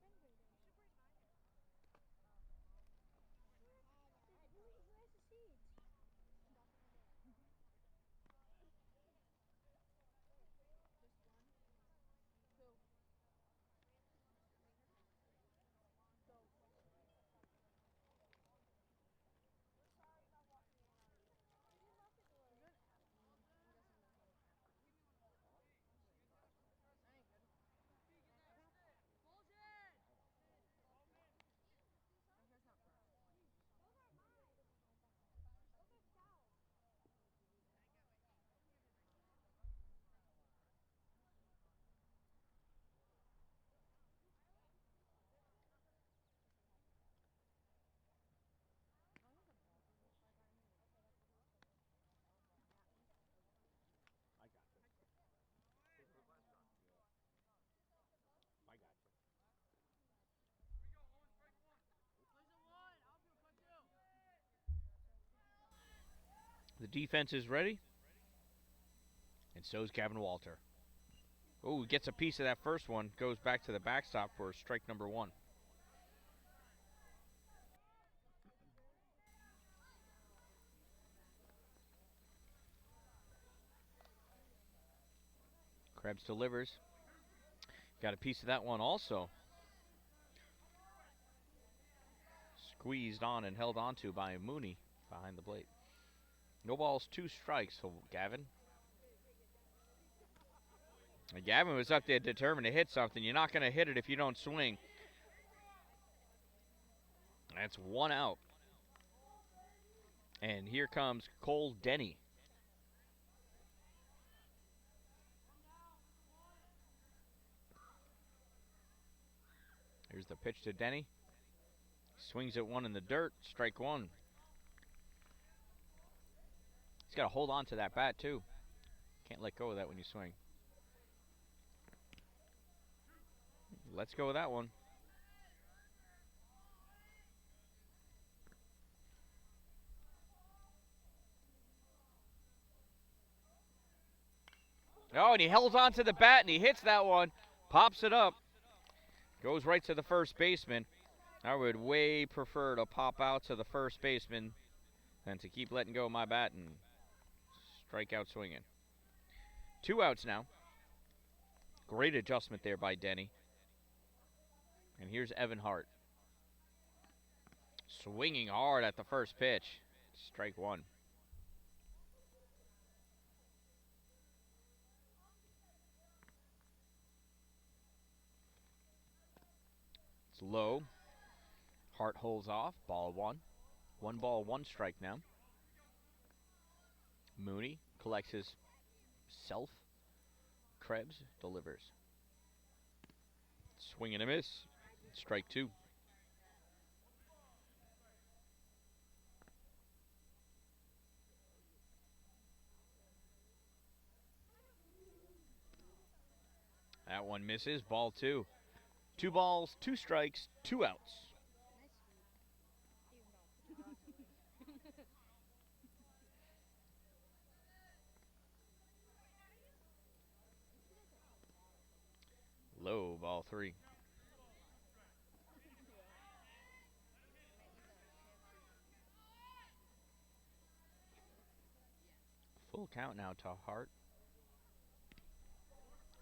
I got you. The defense is ready, and so is Gavin Walter. Oh, gets a piece of that first one, goes back to the backstop for strike number one. Krebs delivers. Got a piece of that one also. Squeezed on and held onto by Mooney behind the plate. No balls, 2 strikes, so Gavin. And Gavin was up there determined to hit something. You're not going to hit it if you don't swing. That's 1 out. And here comes Cole Denny. Here's the pitch to Denny. Swings at one in the dirt. Strike one. He's got to hold on to that bat, too. Can't let go of that when you swing. Let's go with that one. Oh, and he held on to the bat, and he hits that one. Pops it up. Goes right to the first baseman. I would way prefer to pop out to the first baseman than to keep letting go of my bat and strike out swinging. 2 outs now. Great adjustment there by Denny. And here's Evan Hart. Swinging hard at the first pitch. Strike one. It's low. Hart holds off. Ball 1. 1 ball, 1 strike now. Mooney collects his self. Krebs delivers. Swing and a miss. Strike 2. That one misses. Ball 2. 2 balls, 2 strikes, 2 outs. Low, ball 3. Full count now to Hart.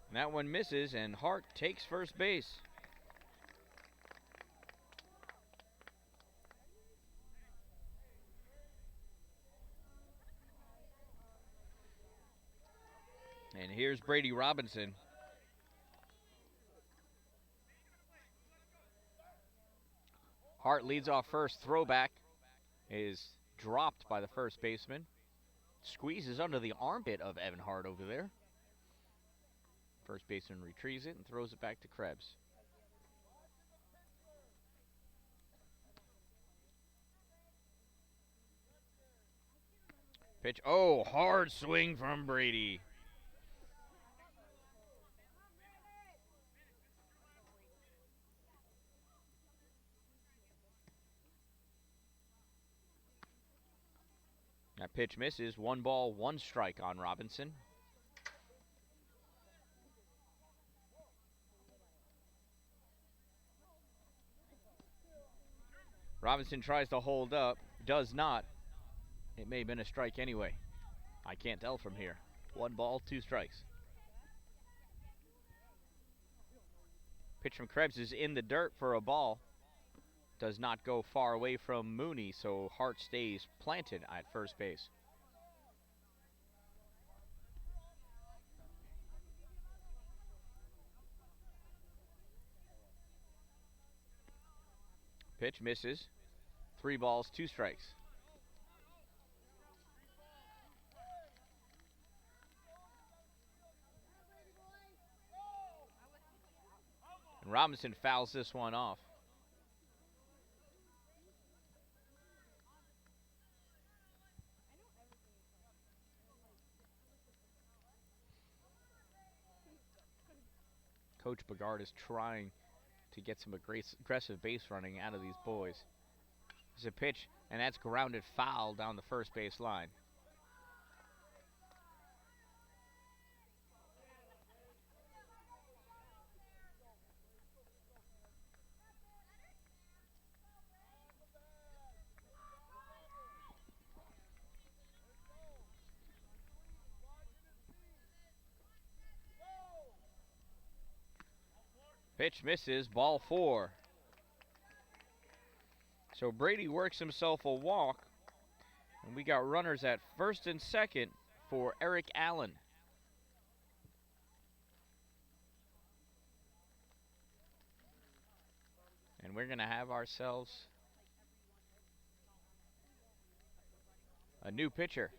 And that one misses, and Hart takes first base. And here's Brady Robinson. Hart leads off first. Throwback is dropped by the first baseman. Squeezes under the armpit of Evan Hart over there. First baseman retrieves it and throws it back to Krebs. Pitch. Oh, hard swing from Brady. That pitch misses. 1 ball, 1 strike on Robinson. Robinson tries to hold up. Does not. It may have been a strike anyway. I can't tell from here. 1 ball, 2 strikes. Pitch from Krebs is in the dirt for a ball. Does not go far away from Mooney, so Hart stays planted at first base. Pitch misses. 3 balls, 2 strikes. And Robinson fouls this one off. Coach Bogart is trying to get some aggressive base running out of these boys. There's a pitch, and that's grounded foul down the first base line. Pitch misses, ball 4. So Brady works himself a walk, and we got runners at first and second for Eric Allen. And we're going to have ourselves a new pitcher.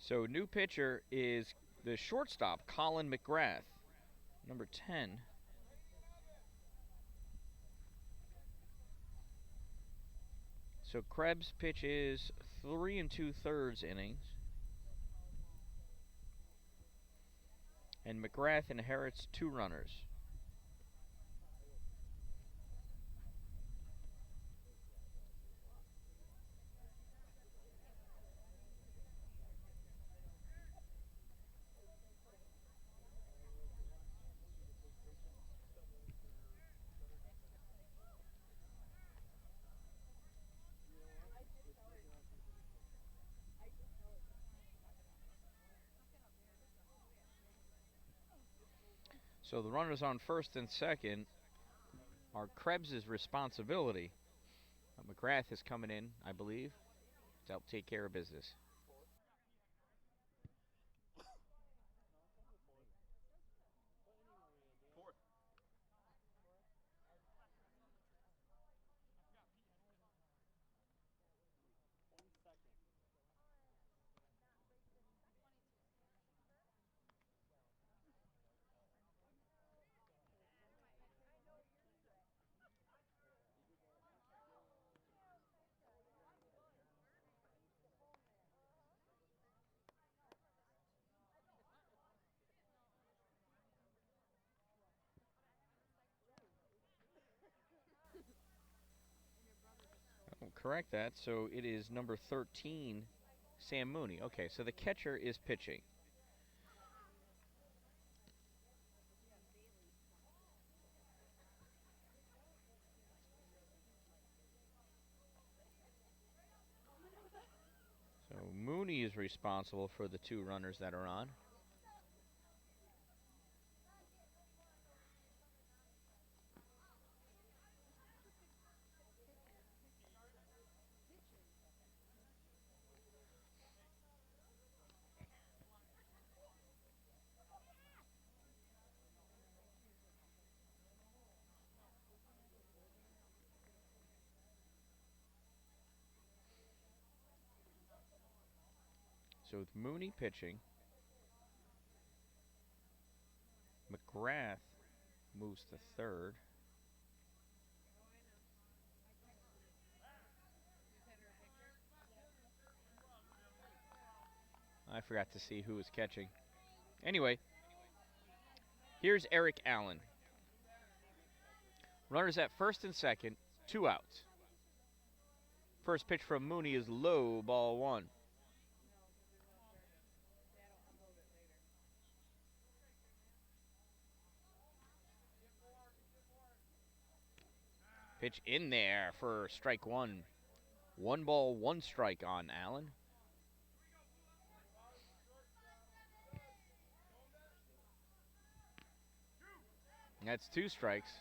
So new pitcher is the shortstop, Colin McGrath, number 10. So Krebs pitches 3 2/3 innings. And McGrath inherits 2 runners. So the runners on first and second are Krebs' responsibility. McGrath is coming in, I believe, to help take care of business. I'll correct that. So it is number 13 Sam Mooney. Okay, so the catcher is pitching. So Mooney is responsible for the 2 runners that are on. So with Mooney pitching, McGrath moves to third. I forgot to see who was catching. Anyway, here's Eric Allen. Runners at first and second, 2 outs. First pitch from Mooney is low, ball 1. Pitch in there for strike 1. 1 ball, 1 strike on Allen. That's 2 strikes.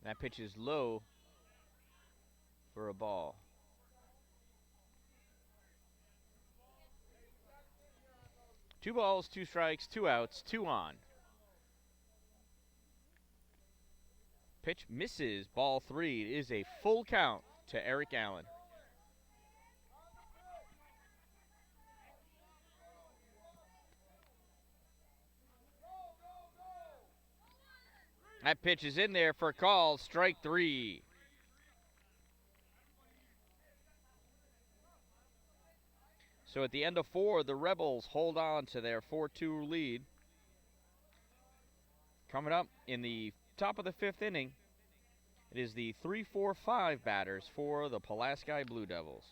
That pitch is low for a ball. Two balls, 2 strikes, 2 outs, 2 on. Pitch misses, ball 3. It is a full count to Eric Allen. That pitch is in there for a call, strike 3. So at the end of 4, the Rebels hold on to their 4-2 lead. Coming up in the top of the 5th inning, it is the 3-4-5 batters for the Pulaski Blue Devils.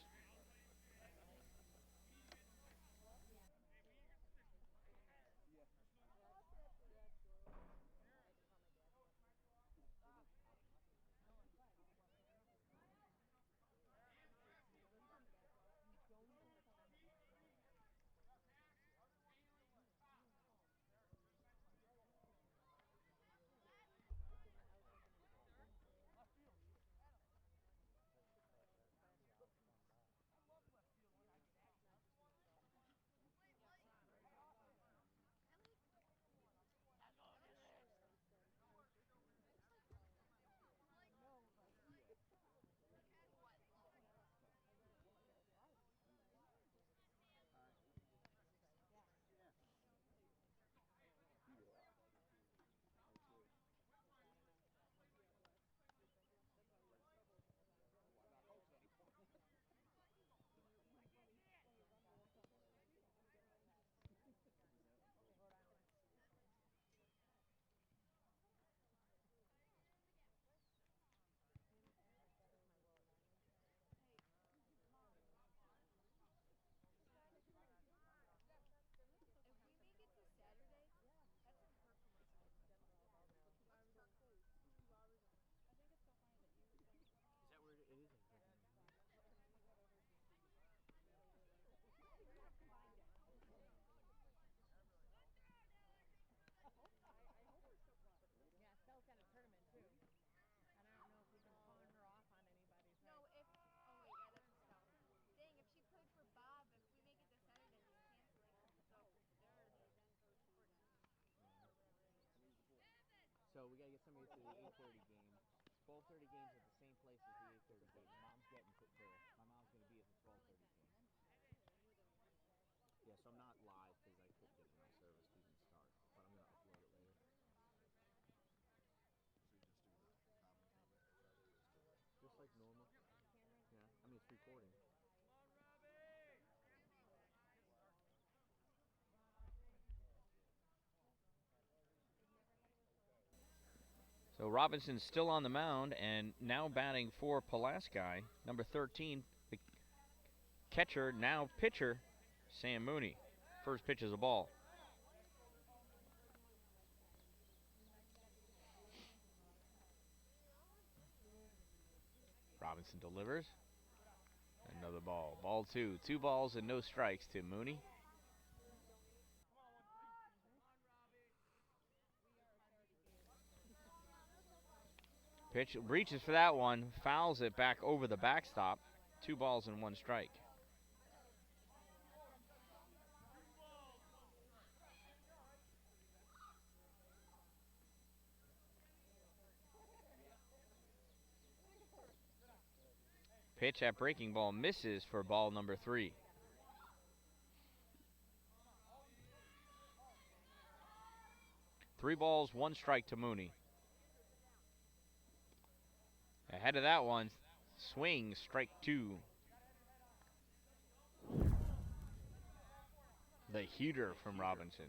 Yeah, Stella's got a tournament too. And I don't know if we can pawn her off on anybody. No, if oh wait, yeah, that's Estelle. Dang, if she played for Bob, if we make it to Saturday, he's canceling. So they're important. So we gotta get somebody to the 8:30 game. 12:30 games at the same place as the 8:30 game. Mom's getting put there. My mom's gonna be at the 12:30 game. Yeah, so I'm not live because I couldn't get enough service to even start. But I'm gonna upload it later. Just like normal. Yeah, I mean it's recording. So Robinson's still on the mound, and now batting for Pulaski, number 13, the catcher, now pitcher, Sam Mooney. First pitch is a ball. Robinson delivers. Another ball. Ball two. 2 balls and no strikes to Mooney. Pitch reaches for that one, fouls it back over the backstop. 2 balls and 1 strike. Pitch at breaking ball misses for ball number 3. Three balls, 1 strike to Mooney. Ahead of that one, swing, strike 2. The heater from Robinson,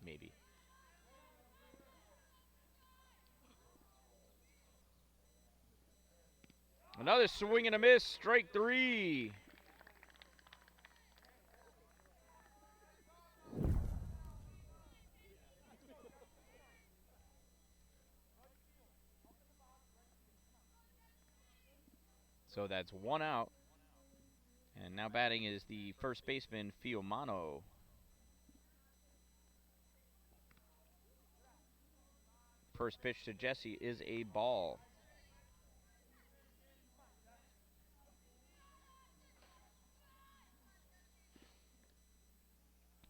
maybe. Another swing and a miss, strike 3. So that's 1 out. And now batting is the first baseman, Fiumano. First pitch to Jesse is a ball.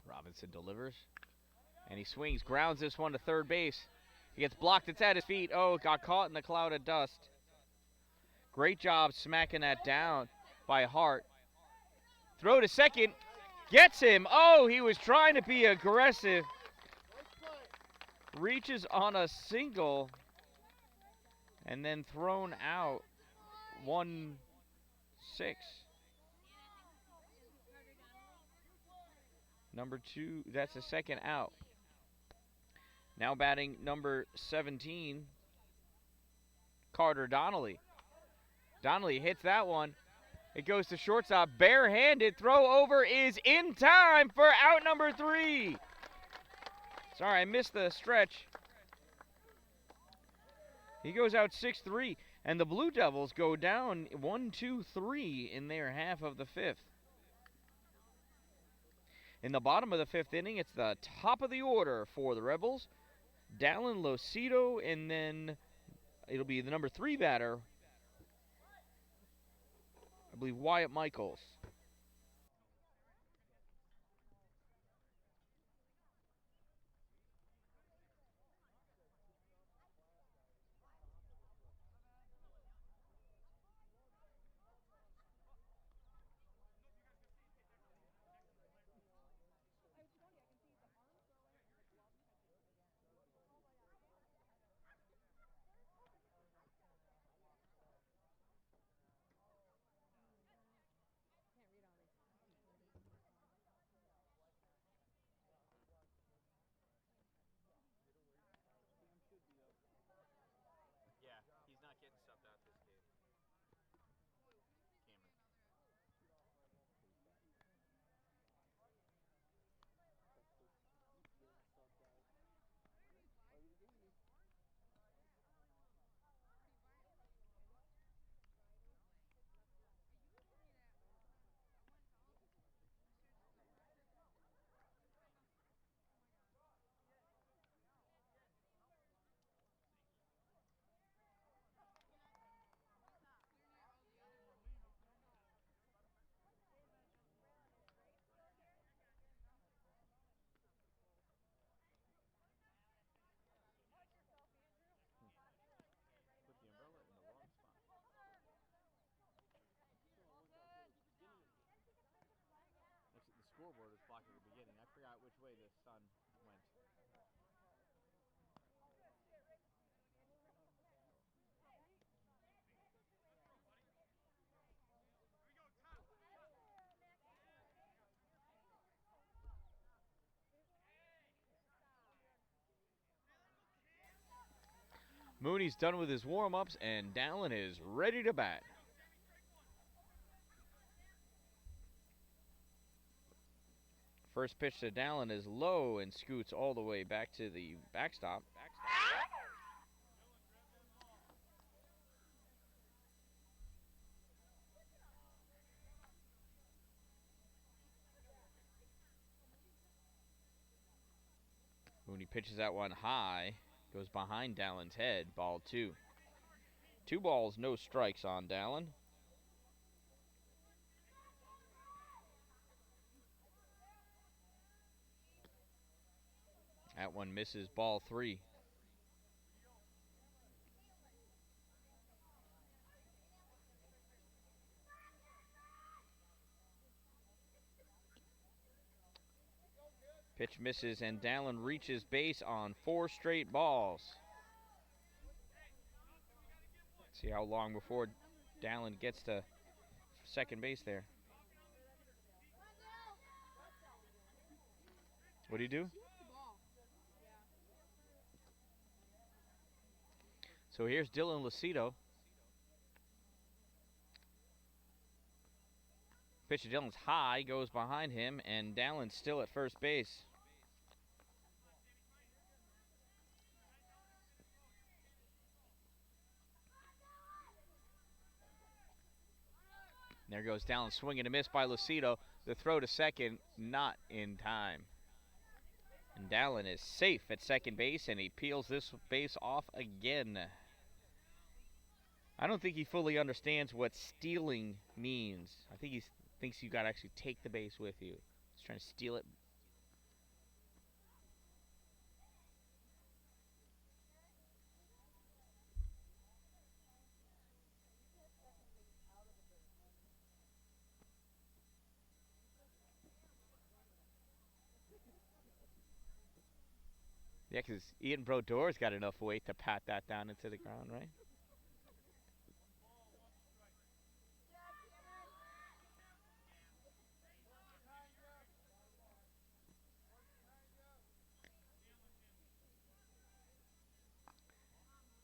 Robinson delivers. And he swings, grounds this one to third base. He gets blocked, it's at his feet. Oh, got caught in the cloud of dust. Great job smacking that down by Hart. Throw to second, gets him. Oh, he was trying to be aggressive. Reaches on a single and then thrown out. 1-6. Number 2, that's the second out. Now batting number 17, Carter Donnelly. Donnelly hits that one. It goes to shortstop, barehanded. Throw over is in time for out number 3. Sorry, I missed the stretch. He goes out 6-3, and the Blue Devils go down 1-2-3 in their half of the 5th. In the bottom of the 5th inning, it's the top of the order for the Rebels. Dallin Locido, and then it'll be the number 3 batter, I believe Wyatt Michaels. Yeah, he's not getting subbed out this game. Cameron. Put the umbrella in the wrong spot. Looks like the scoreboard was blocked at the beginning. I forgot which way the sun went. Mooney's done with his warm-ups, and Dallin is ready to bat. First pitch to Dallin is low and scoots all the way back to the backstop. Mooney pitches that one high, goes behind Dallin's head, ball 2. 2 balls, no strikes on Dallin. That one misses, ball 3. Pitch misses, and Dallin reaches base on 4 straight balls. See how long before Dallin gets to second base there. What do you do? So here's Dylan Lucido. Pitch to Dylan's high, goes behind him, and Dallin's still at first base. There goes Dallin, swing and a miss by Lucido. The throw to second, not in time. And Dallin is safe at second base, and he peels this base off again. I don't think he fully understands what stealing means. I think he thinks you got to actually take the base with you. He's trying to steal it. Yeah, because Ian Brodor's got enough weight to pat that down into the ground, right?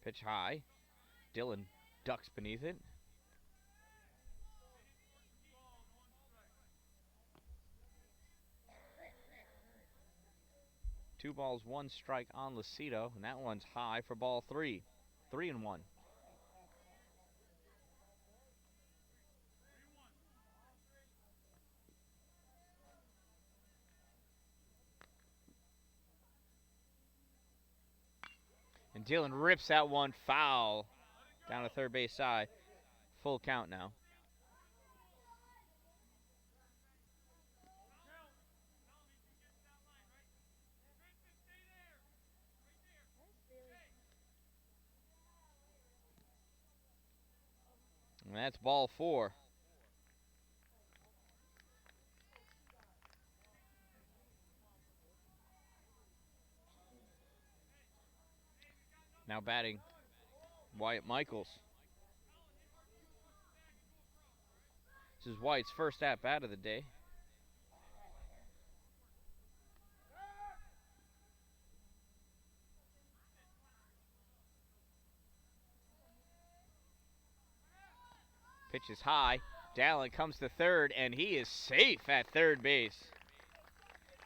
Pitch high. Dylan ducks beneath it. Two balls, one strike on Lucido, and that one's high for ball 3. 3-1. And Dylan rips that one foul down to third base side. Full count now. And that's ball 4. Now batting Wyatt Michaels. This is Wyatt's first at-bat of the day. Pitch is high. Dallin comes to third, and he is safe at third base.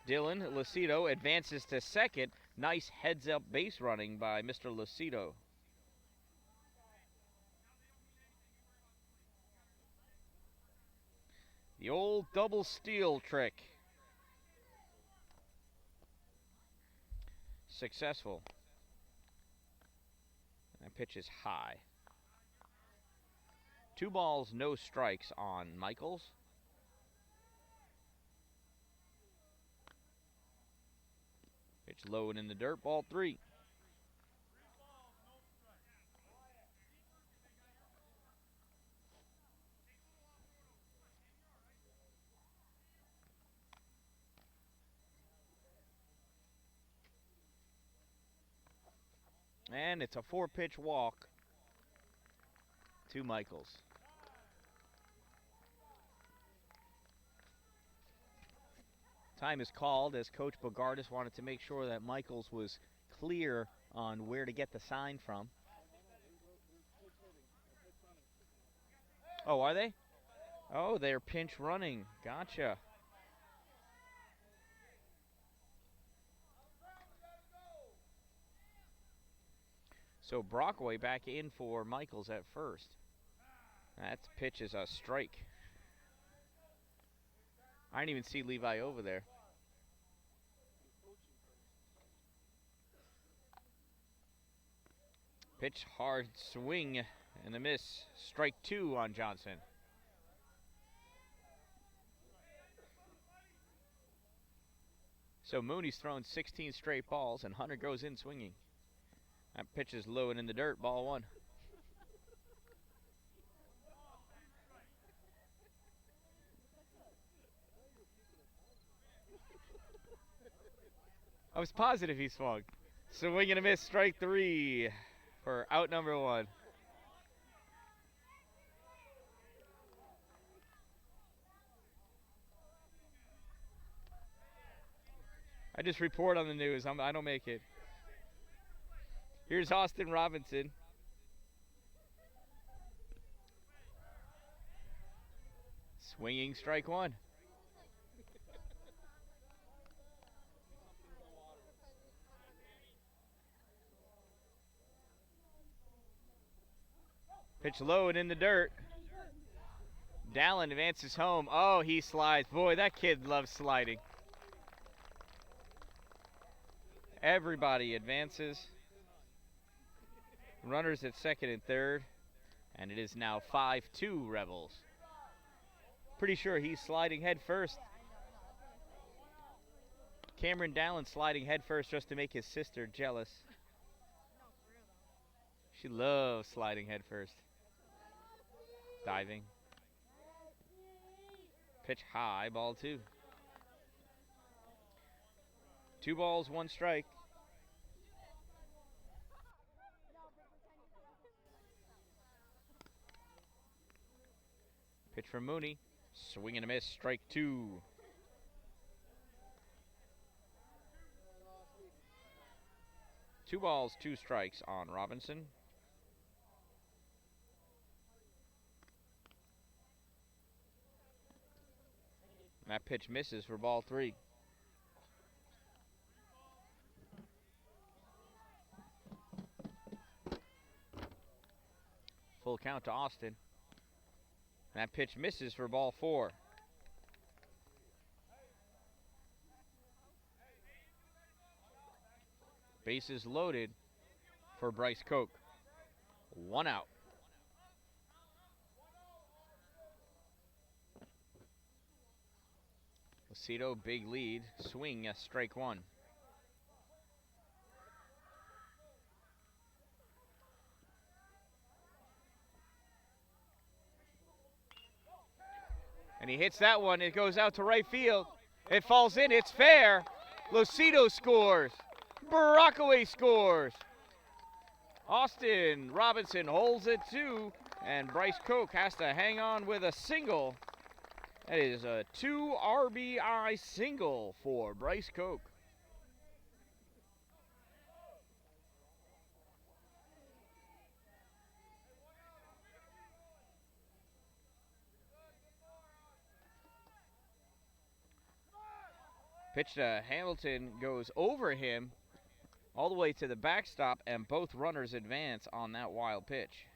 Dylan Lucido advances to second. Nice heads-up base running by Mr. Lucido. The old double steal trick. Successful. That pitch is high. 2 balls, no strikes on Michaels. Pitch low and in the dirt, ball 3. And it's a 4-pitch walk to Michaels. Time is called as Coach Bogardus wanted to make sure that Michaels was clear on where to get the sign from. Oh, are they? Oh, they're pinch running. Gotcha. So Brockway back in for Michaels at first. That pitch is a strike. I didn't even see Levi over there. Pitch hard swing and a miss. Strike 2 on Johnson. So Mooney's thrown 16 straight balls and Hunter goes in swinging. That pitch is low and in the dirt. Ball 1. I was positive he swung. Swing and a miss. Strike 3 for out number 1. I just report on the news. I don't make it. Here's Austin Robinson. Swinging strike 1. Pitch low and in the dirt. Dallin advances home. Oh, he slides. Boy, that kid loves sliding. Everybody advances. Runners at second and third. And it is now 5-2 Rebels. Pretty sure he's sliding head first. Cameron Dallin sliding head first just to make his sister jealous. She loves sliding head first. Diving. Pitch high, ball 2. 2 balls, 1 strike. Pitch from Mooney. Swing and a miss, strike 2. Two balls, 2 strikes on Robinson. That pitch misses for ball 3. Full count to Austin. That pitch misses for ball 4. Bases loaded for Bryce Koch. 1 out. Lucido, big lead. Swing, strike 1. And he hits that one. It goes out to right field. It falls in. It's fair. Lucido scores. Brockway scores. Austin Robinson holds it 2. And Bryce Koch has to hang on with a single. That is a 2 RBI single for Bryce Koch. Pitch to Hamilton goes over him all the way to the backstop, and both runners advance on that wild pitch.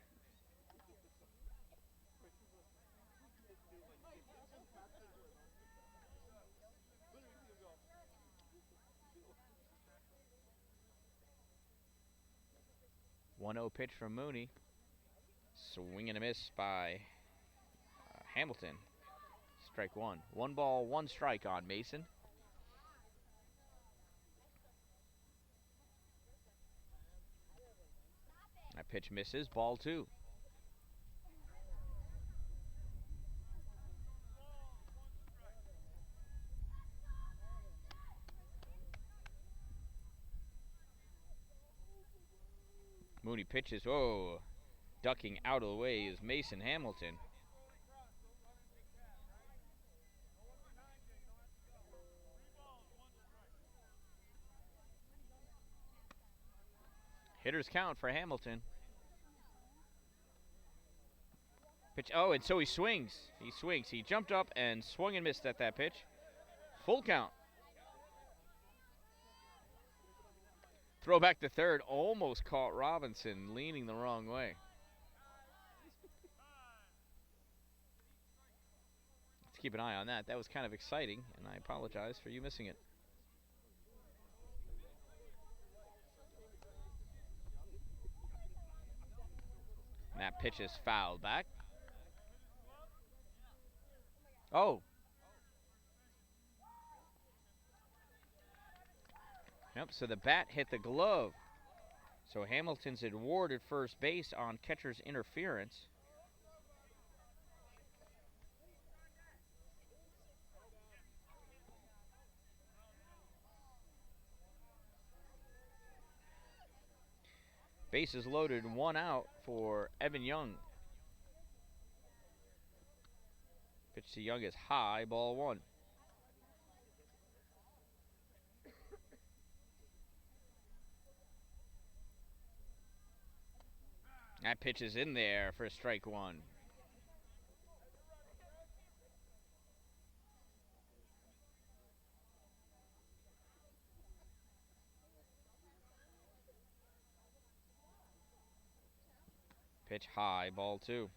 One 0 pitch from Mooney. Swing and a miss by Hamilton. Strike 1. 1 ball, 1 strike on Mason. That pitch misses. Ball 2. Mooney pitches. Oh, ducking out of the way is Mason Hamilton. Hitters count for Hamilton. Pitch. Oh, and so he swings. He swings. He jumped up and swung and missed at that pitch. Full count. Throw back to third. Almost caught Robinson leaning the wrong way. Let's keep an eye on that. That was kind of exciting, and I apologize for you missing it. And that pitch is fouled back. Oh. Yep, so the bat hit the glove. So Hamilton's awarded first base on catcher's interference. Bases loaded, 1 out for Evan Young. Pitch to Young is high, ball 1. That pitch is in there for strike 1. Pitch high, ball 2.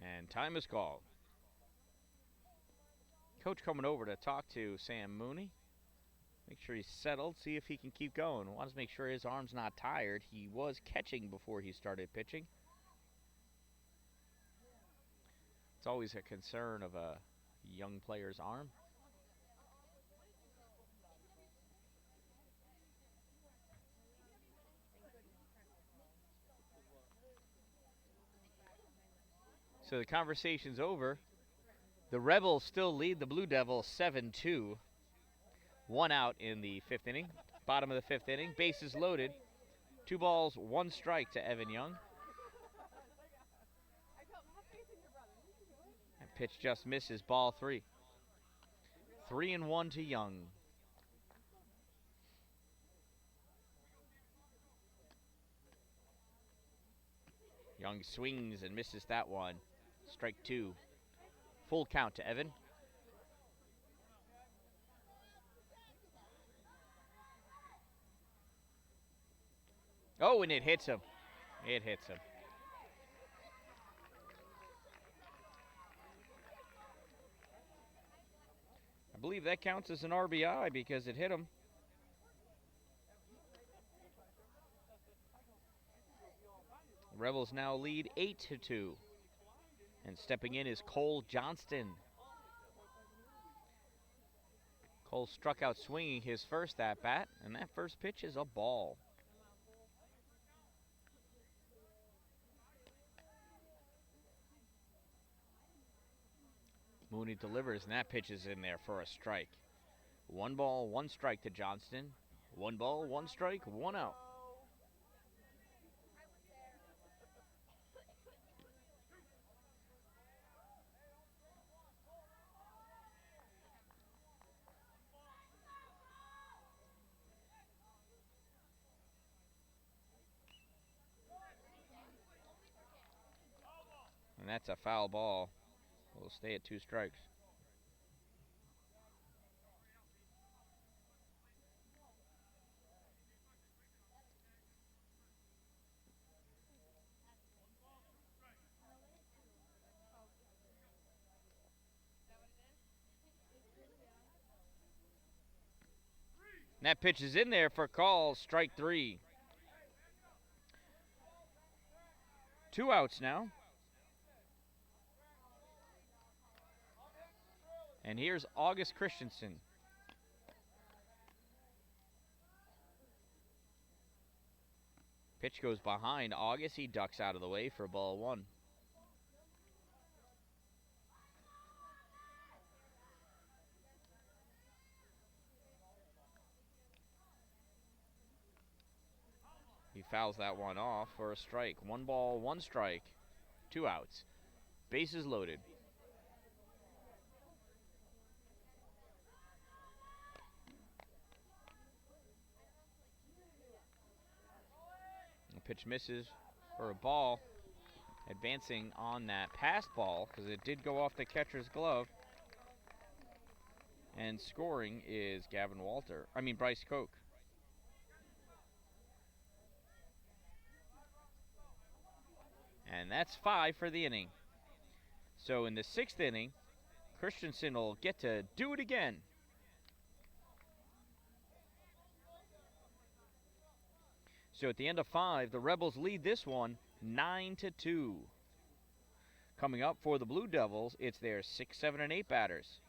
And time is called. Coach coming over to talk to Sam Mooney. Make sure he's settled, see if he can keep going. Wants to make sure his arm's not tired. He was catching before he started pitching. It's always a concern of a young player's arm. So the conversation's over. The Rebels still lead the Blue Devils 7-2. 1 out in the 5th inning. Bottom of the 5th inning. Bases loaded. 2 balls, 1 strike to Evan Young. That pitch just misses, ball 3. 3-1 to Young. Young swings and misses that one. Strike 2. Full count to Evan. Oh, and it hits him. It hits him. I believe that counts as an RBI because it hit him. Rebels now lead 8-2. And stepping in is Cole Johnston. Cole struck out swinging his first at-bat, and that first pitch is a ball. Mooney delivers, and that pitch is in there for a strike. 1 ball, 1 strike to Johnston. 1 ball, 1 strike, 1 out. And that's a foul ball. We'll stay at 2 strikes. And that pitch is in there for call, strike 3. 2 outs now. And here's August Christensen. Pitch goes behind August. He ducks out of the way for ball 1. He fouls that one off for a strike. 1 ball, 1 strike, 2 outs. Bases loaded. The Pitch misses for a ball. Advancing on that pass ball because it did go off the catcher's glove. And scoring is Bryce Koch. And that's 5 for the inning. So in the 6th inning, Christensen will get to do it again. So at the end of 5, the Rebels lead this one 9-2. Coming up for the Blue Devils, it's their 6, 7, and 8 batters.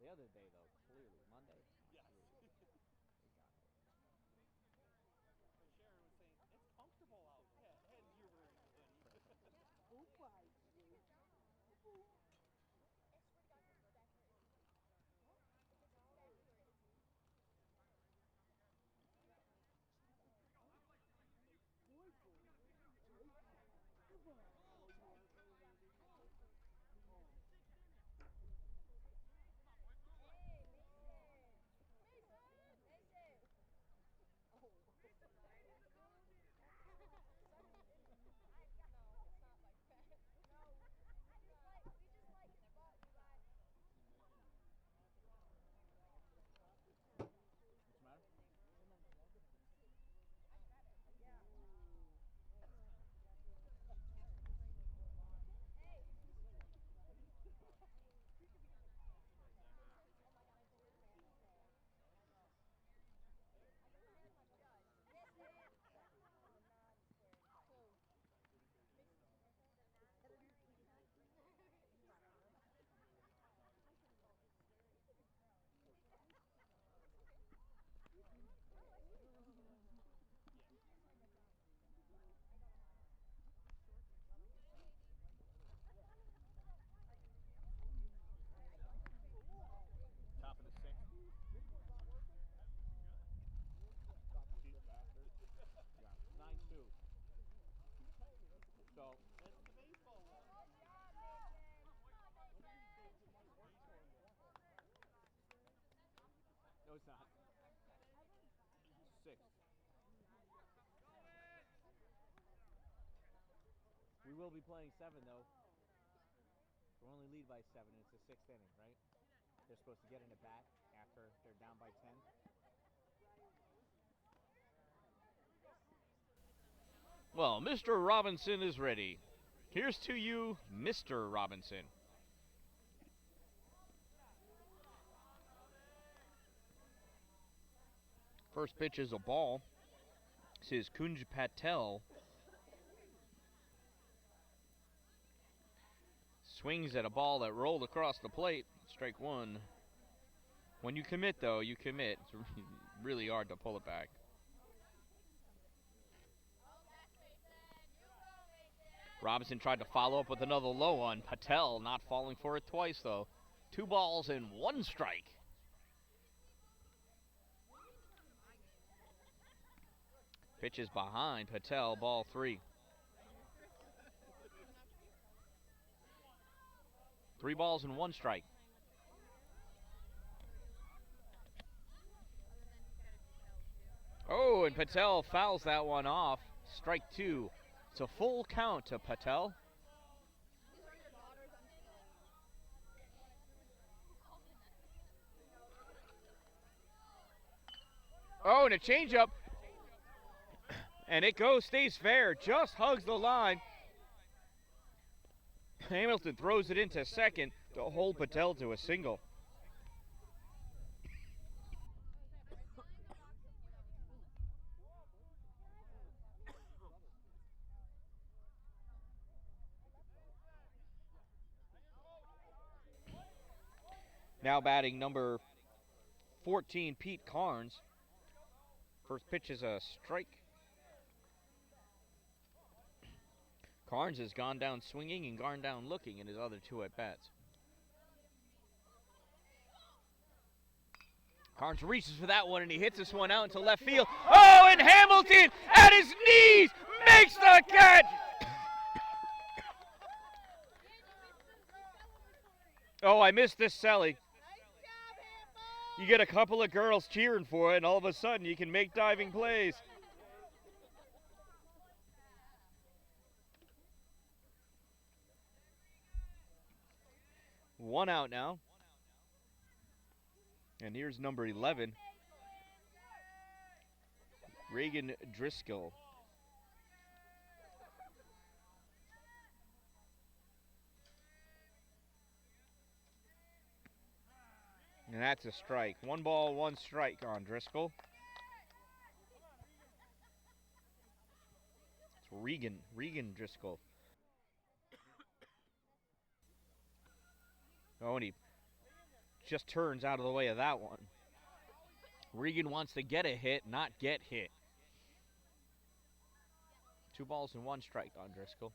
The other day, though, clearly, Monday. Yes. Sharon was saying, it's comfortable out. Yeah, and you're wearing a hoodie. Oh my goodness. What's the matter? Top of the 6th. Cheap bastard. Yeah, 9-2. So, That's the baseball one. no, it's not. 6th. We will be playing 7, though. We're only lead by 7, and it's the 6th inning, right? They're supposed to get in a bat after they're down by 10. Well, Mr. Robinson is ready. Here's to you, Mr. Robinson. First pitch is a ball. This is Kunj Patel. Swings at a ball that rolled across the plate. Strike 1. When you commit, though, you commit. It's really hard to pull it back. Robinson tried to follow up with another low one. Patel not falling for it twice, though. 2 balls and 1 strike. Pitch is behind Patel, ball 3. 3 balls and 1 strike. Oh, and Patel fouls that one off. Strike 2. It's a full count to Patel. Oh, and a changeup. And it stays fair, just hugs the line. Hamilton throws it into second to hold Patel to a single. Now batting number 14, Pete Carnes. First pitch is a strike. Carnes has gone down swinging and gone down looking in his other two at-bats. Carnes reaches for that one, and he hits this one out into left field. Oh, and Hamilton at his knees makes the catch! Oh, I missed this Selly. You get a couple of girls cheering for it, and all of a sudden you can make diving plays. One out now. And here's number 11, Reagan Driscoll. And that's a strike. 1 ball, 1 strike on Driscoll. It's Reagan Driscoll. Oh, and he just turns out of the way of that one. Regan wants to get a hit, not get hit. 2 balls and 1 strike on Driscoll.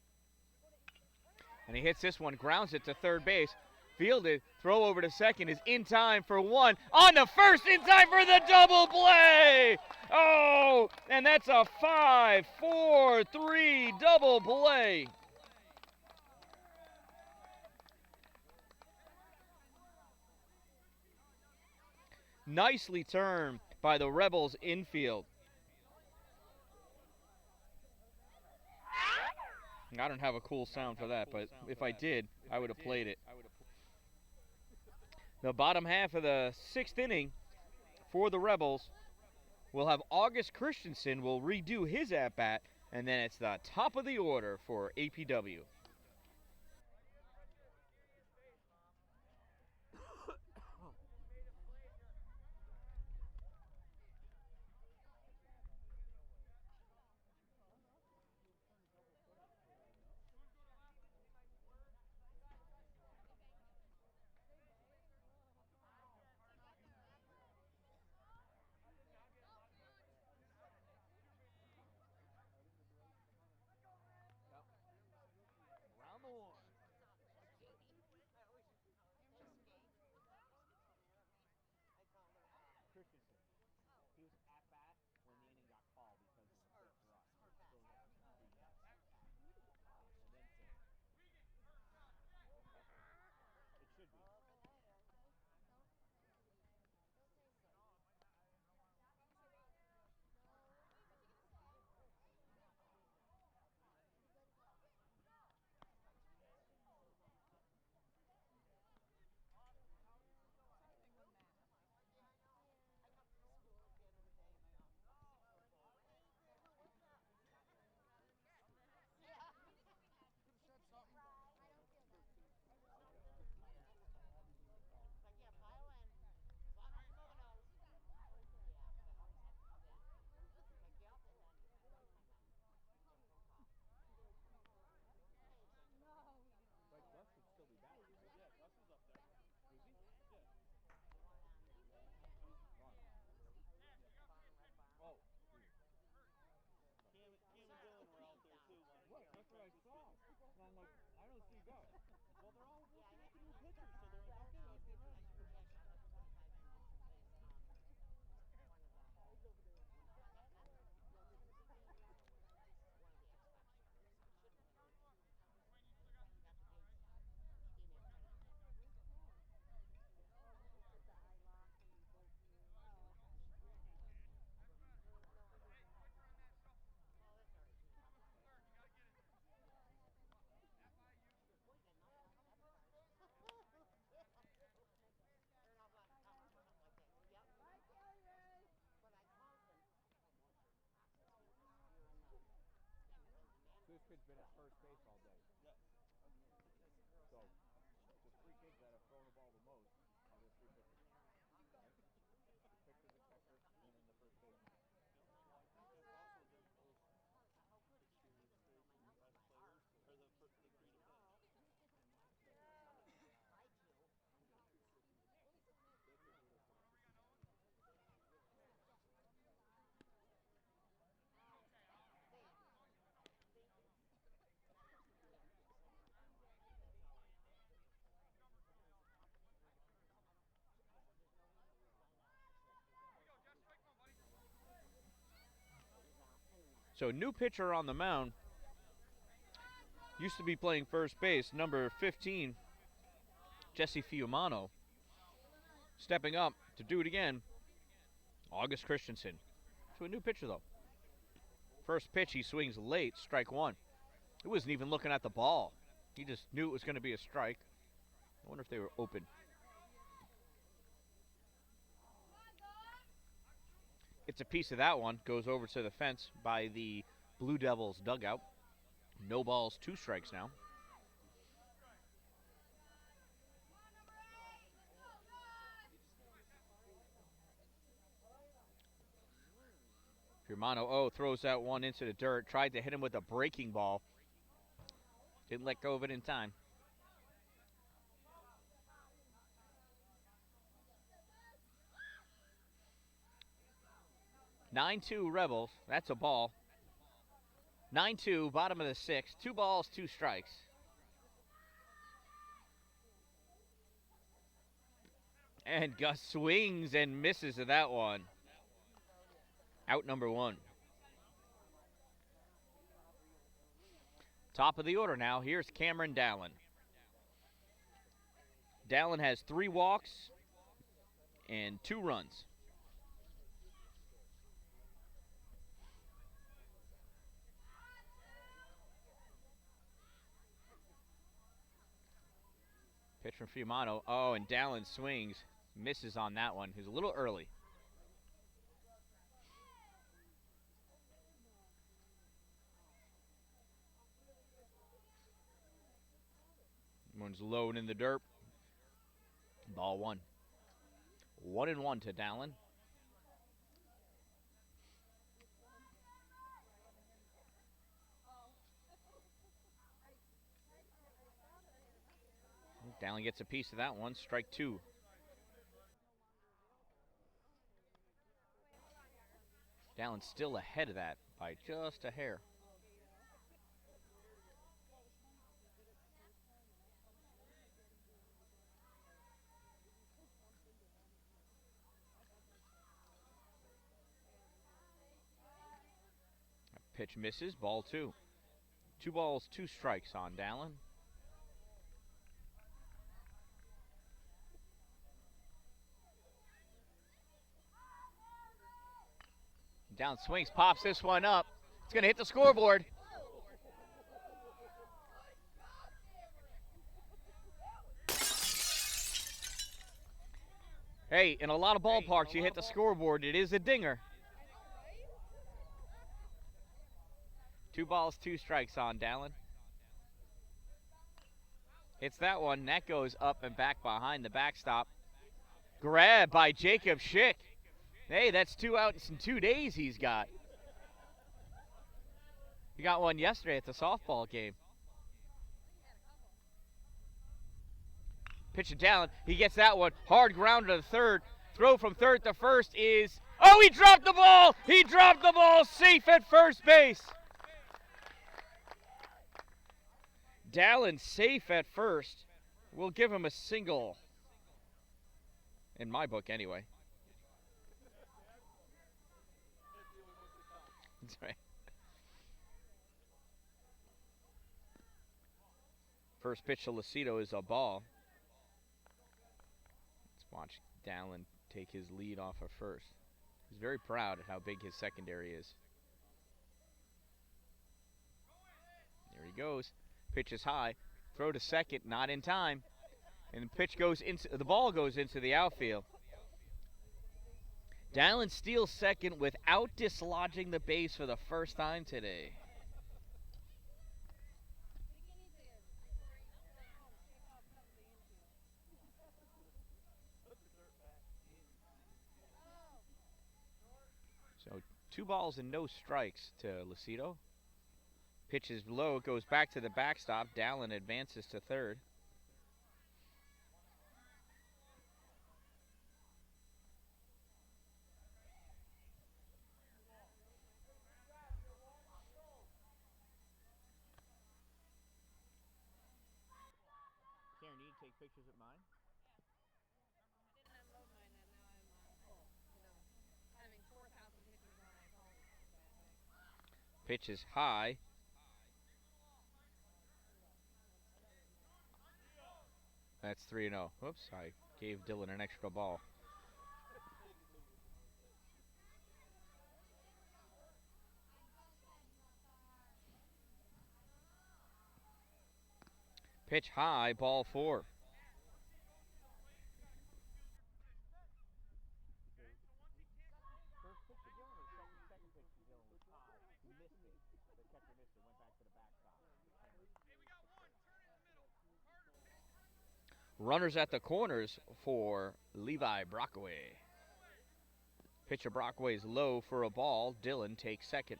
And he hits this one, grounds it to third base. Fielded, throw over to second is in time for 1. On to first, in time for the double play! Oh, and that's a 5-4-3 double play. Nicely turned by the Rebels infield. I don't have a cool sound for that, but if I did, I would have played it. The bottom half of the 6th inning for the Rebels will have August Christensen will redo his at-bat, and then it's the top of the order for APW. So new pitcher on the mound. Used to be playing first base, number 15, Jesse Fiumano. Stepping up to do it again, August Christensen. So a new pitcher though. First pitch he swings late, strike one. He wasn't even looking at the ball. He just knew it was going to be a strike. I wonder if they were open. It's a piece of that one. Goes over to the fence by the Blue Devils dugout. No balls, 2 strikes now. Firmano, throws that one into the dirt. Tried to hit him with a breaking ball. Didn't let go of it in time. (9-2) Rebels. That's a ball. 9-2, bottom of the 6th. 2 balls, 2 strikes. And Gus swings and misses at that one. Out number 1. Top of the order now. Here's Cameron Dallin. Dallin has 3 walks and 2 runs. Pitch from Fiumano. And Dallin swings. Misses on that one. He's a little early. One's low and in the dirt. Ball 1. 1-1 to Dallin. Dallin gets a piece of that one. Strike 2. Dallin's still ahead of that by just a hair. Pitch misses. Ball 2. 2 balls, 2 strikes on Dallin. Down swings, pops this one up. It's going to hit the scoreboard. Hey, in a lot of ballparks, you hit the scoreboard. It is a dinger. 2 balls, 2 strikes on Dallin. Hits that one. That goes up and back behind the backstop. Grab by Jacob Schick. Hey, that's 2 outs in 2 days he's got. He got one yesterday at the softball game. Pitch it down. He gets that one. Hard ground to the third. Throw from third to first is... he dropped the ball! He dropped the ball! Safe at first base. Dallin safe at first. We'll give him a single. In my book, anyway. That's right. First pitch to Lucido is a ball. Let's watch Dallin take his lead off of first. He's very proud of how big his secondary is. There he goes. Pitch is high. Throw to second, not in time. And the ball goes into the outfield. Dallin steals second without dislodging the base for the first time today. So 2 balls and no strikes to Lucido. Pitch is low, goes back to the backstop. Dallin advances to third. Karen, you need to take pictures at mine? I didn't unload mine, and now I'm, having 4,000 pictures on my phone. Pitch is high. That's 3-0. Whoops, I gave Dylan an extra ball. Pitch high, ball 4. First pitch to Dylan or second pitch to Dylan was high. He missed it. The catcher missed it. Went back to the backstop. Runners at the corners for Levi Brockway. Pitcher Brockway's low for a ball. Dylan takes second.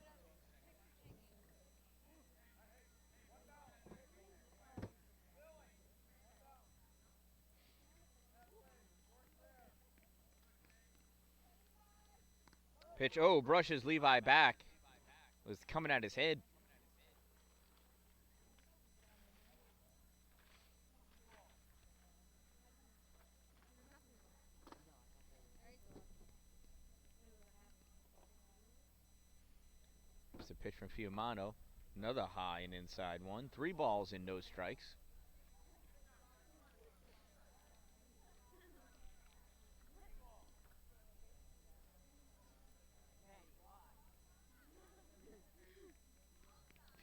Pitch, brushes Levi back. Was coming at his head. It's a pitch from Fiumano. Another high and inside one. 3 balls and no strikes.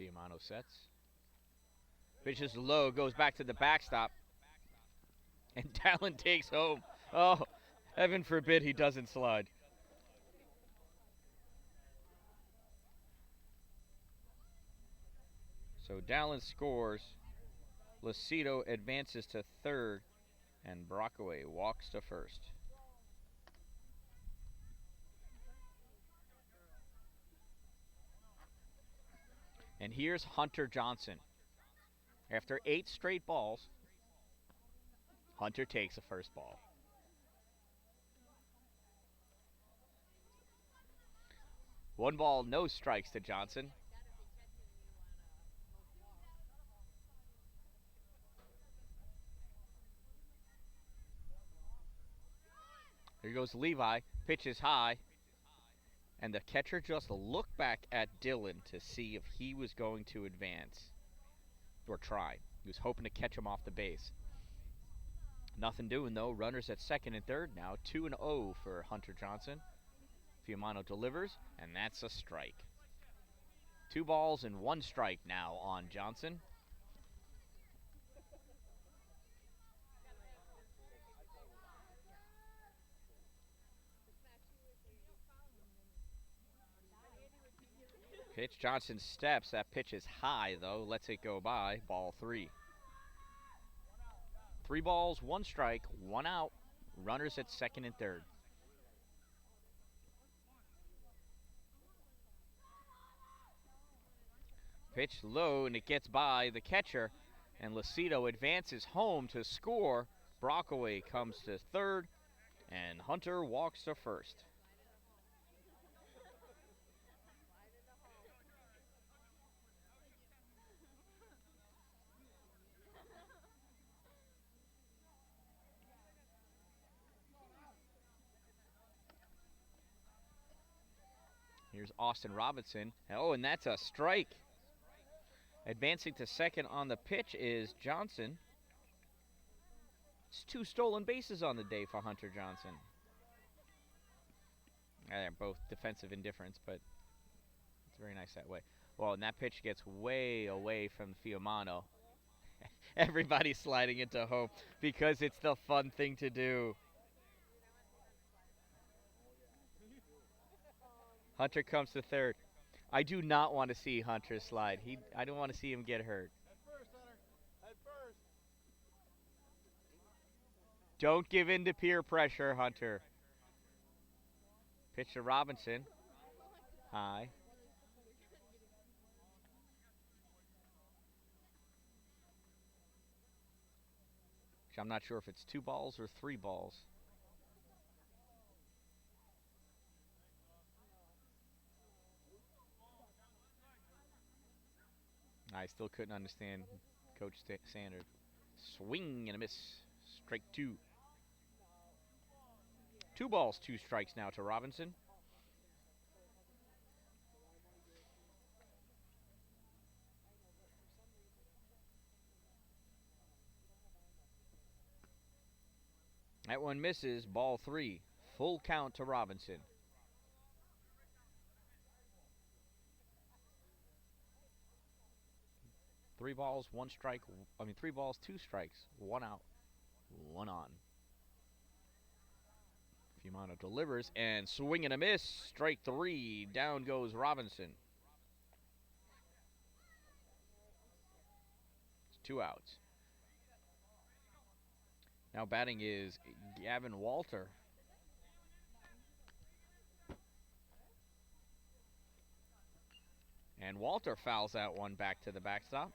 Fiumano sets. Pitch is low, goes back to the backstop. And Dallin takes home. Oh, heaven forbid he doesn't slide. So Dallin scores. Lucido advances to third. And Brockway walks to first. And here's Hunter Johnson. After 8 straight balls, Hunter takes the first ball. One ball, no strikes to Johnson. Here goes Levi. Pitch is high. And the catcher just looked back at Dylan to see if he was going to advance. Or try. He was hoping to catch him off the base. Nothing doing though. Runners at second and third now. 2-0 for Hunter Johnson. Fiumano delivers, and that's a strike. 2 balls and 1 strike now on Johnson. Pitch, Johnson steps. That pitch is high, though. Lets it go by. Ball 3. 3 balls, 1 strike, 1 out. Runners at second and third. Pitch low, and it gets by the catcher. And Lucido advances home to score. Brockway comes to third, and Hunter walks to first. Here's Austin Robinson. Oh, and that's a strike. Advancing to second on the pitch is Johnson. It's 2 stolen bases on the day for Hunter Johnson. They're both defensive indifference, but it's very nice that way. Well, and that pitch gets way away from Fiumano. Everybody's sliding into home because it's the fun thing to do. Hunter comes to third. I do not want to see Hunter slide. I don't want to see him get hurt. Head first, Hunter. Head first. Don't give in to peer pressure, Hunter. Pitch to Robinson. High. I'm not sure if it's 2 balls or 3 balls. I still couldn't understand Coach Sanders. Swing and a miss. Strike 2. 2 balls, 2 strikes now to Robinson. That one misses. Ball 3. Full count to Robinson. Three balls, 2 strikes, 1 out, 1 on. Fiumano delivers and swing and a miss. Strike 3. Down goes Robinson. It's 2 outs. Now batting is Gavin Walter. And Walter fouls that one back to the backstop.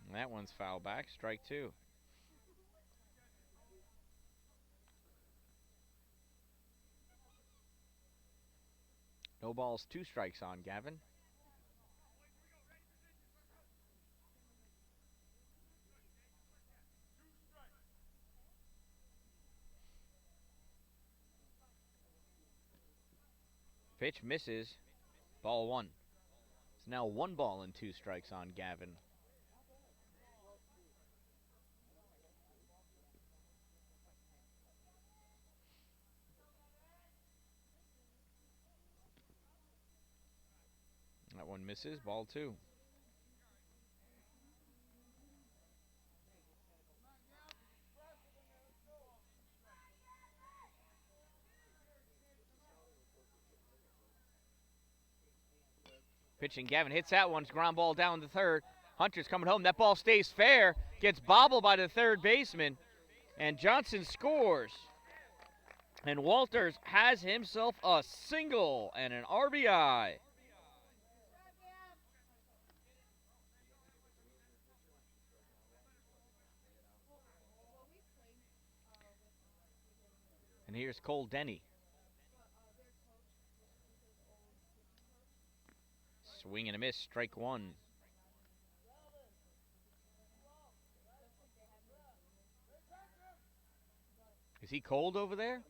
And that one's fouled back. Strike 2. No balls, 2 strikes on Gavin. Pitch misses. Ball 1. It's now 1 ball and 2 strikes on Gavin. That one misses. Ball 2. Pitching, Gavin hits that one. Ground ball down the third. Hunter's coming home. That ball stays fair. Gets bobbled by the third baseman. And Johnson scores. And Walters has himself a single and an RBI. And here's Cole Denny. Swing and a miss. Strike 1. Is he cold over there?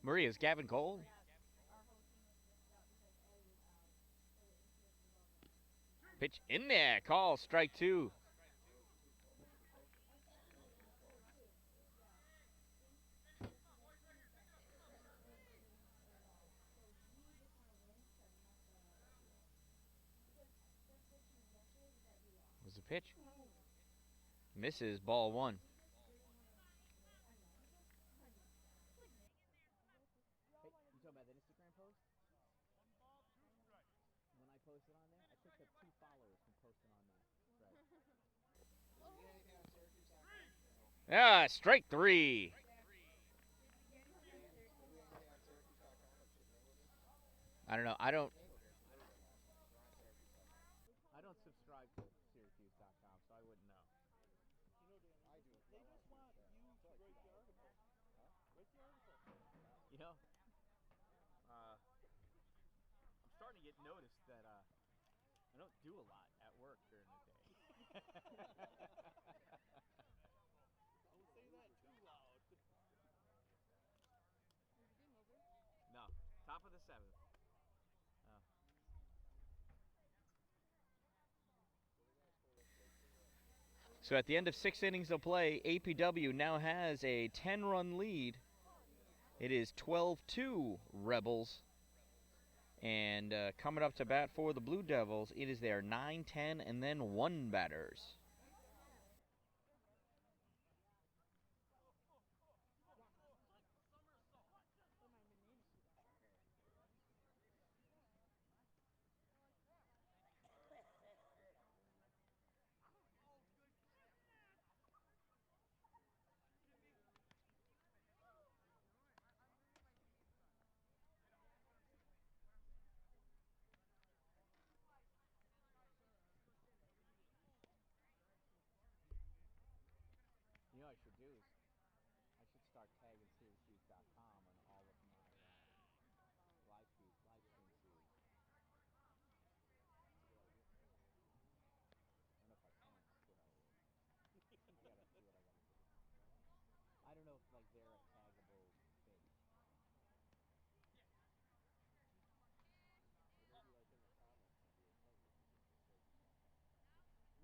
Maria, is Gavin cold? Pitch in there. Call. Strike 2. Was the pitch? Misses. Ball 1. Hey, you talking about that Instagram post? When I posted on there, I picked up 2 followers from posting on that thread. Strike 3. I don't know. I don't subscribe to Syracuse.com, so I wouldn't know. You know, Danny, they just want you to write the article. Write the article. You know, I'm starting to get noticed that I don't do a lot at work during the day. Don't say that too loud. No, top of the 7th. Oh. So at the end of 6 innings of play, APW now has a 10-run lead. It is 12-2 Rebels. And coming up to bat for the Blue Devils, it is their 9, 10, and then 1 batters.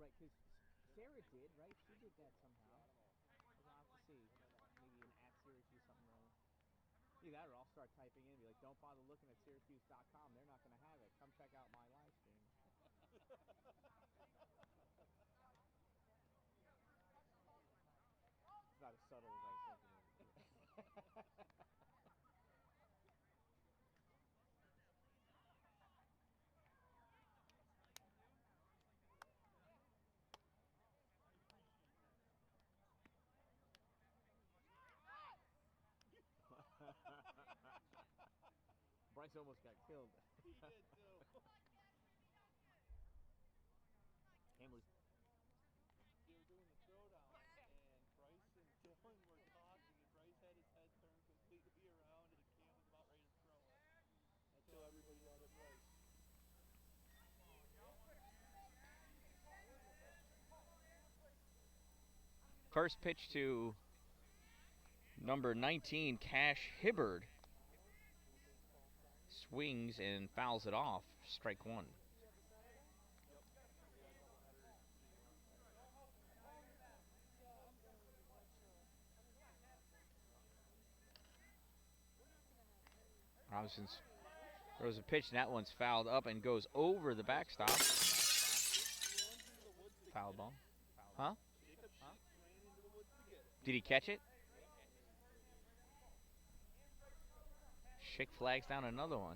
Right, because Sarah did, right? She did that somehow. I'll have to see. Maybe an at Syracuse something wrong. Either that or I'll start typing in and be like, don't bother looking at Syracuse.com. They're not going to have it. Come check out my live stream. It's not as subtle as I was thinking it would be. Bryce almost got killed. He did too. Handler's They were doing the throwdown, and Bryce and Dylan were talking, and Bryce had his head turned completely around, and Cam was about ready to throw it. Until everybody got it right. First pitch to number 19, Cash Hibbard. Swings and fouls it off. Strike one. Yep. We got a doubleheader today on Saturday. Robinson's throws a pitch, and that one's fouled up and goes over the backstop. Foul ball. Huh? Jacob Sheik ran into the woods to get it. Did he catch it? Schick flags down another one.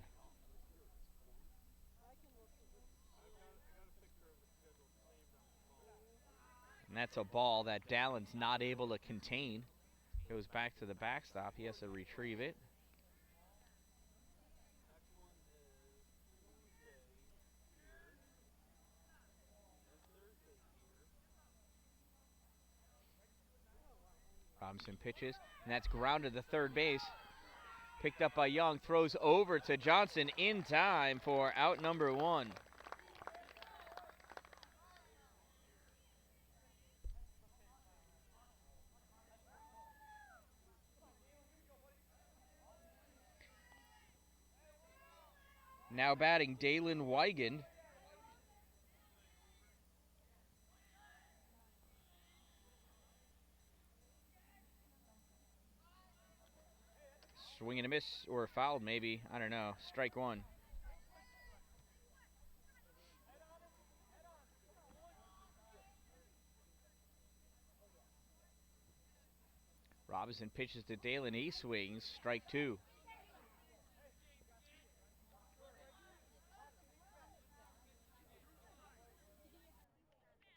And that's a ball that Dallin's not able to contain. Goes back to the backstop. He has to retrieve it. Next one is Tuesday here. And Thursday here. Robinson pitches, and that's grounded to third base. Picked up by Young, throws over to Johnson in time for out number one. Now batting Dalen Weigand. Swing and a miss, or fouled maybe. I don't know. Strike one. Robinson pitches to Dalen. He swings. Strike two.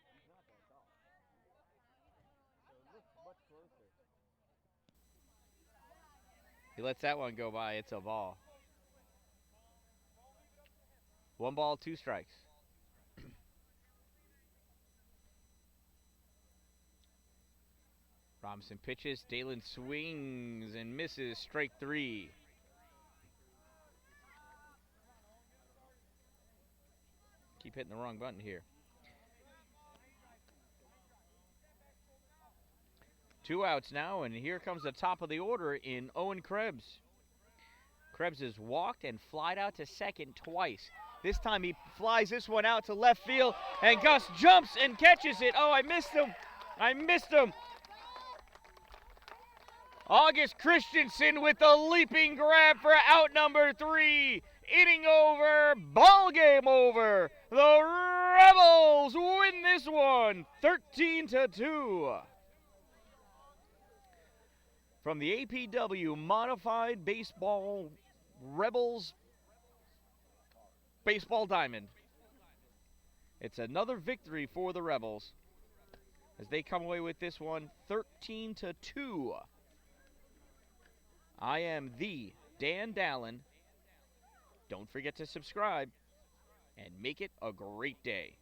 He's not that tall. So it looks much closer. He lets that one go by. It's a ball. 1 ball, 2 strikes. Robinson pitches. Dalen swings and misses. Strike three. Keep hitting the wrong button here. 2 outs now, and here comes the top of the order in Owen Krebs. Krebs has walked and flied out to second twice. This time he flies this one out to left field, and Gus jumps and catches it. Oh, I missed him. I missed him. August Christensen with the leaping grab for out number 3. Inning over, ball game over. The Rebels win this one 13-2. From the APW Modified Baseball Rebels Baseball Diamond. It's another victory for the Rebels as they come away with this one 13-2. I am the Dan Dallin. Don't forget to subscribe and make it a great day.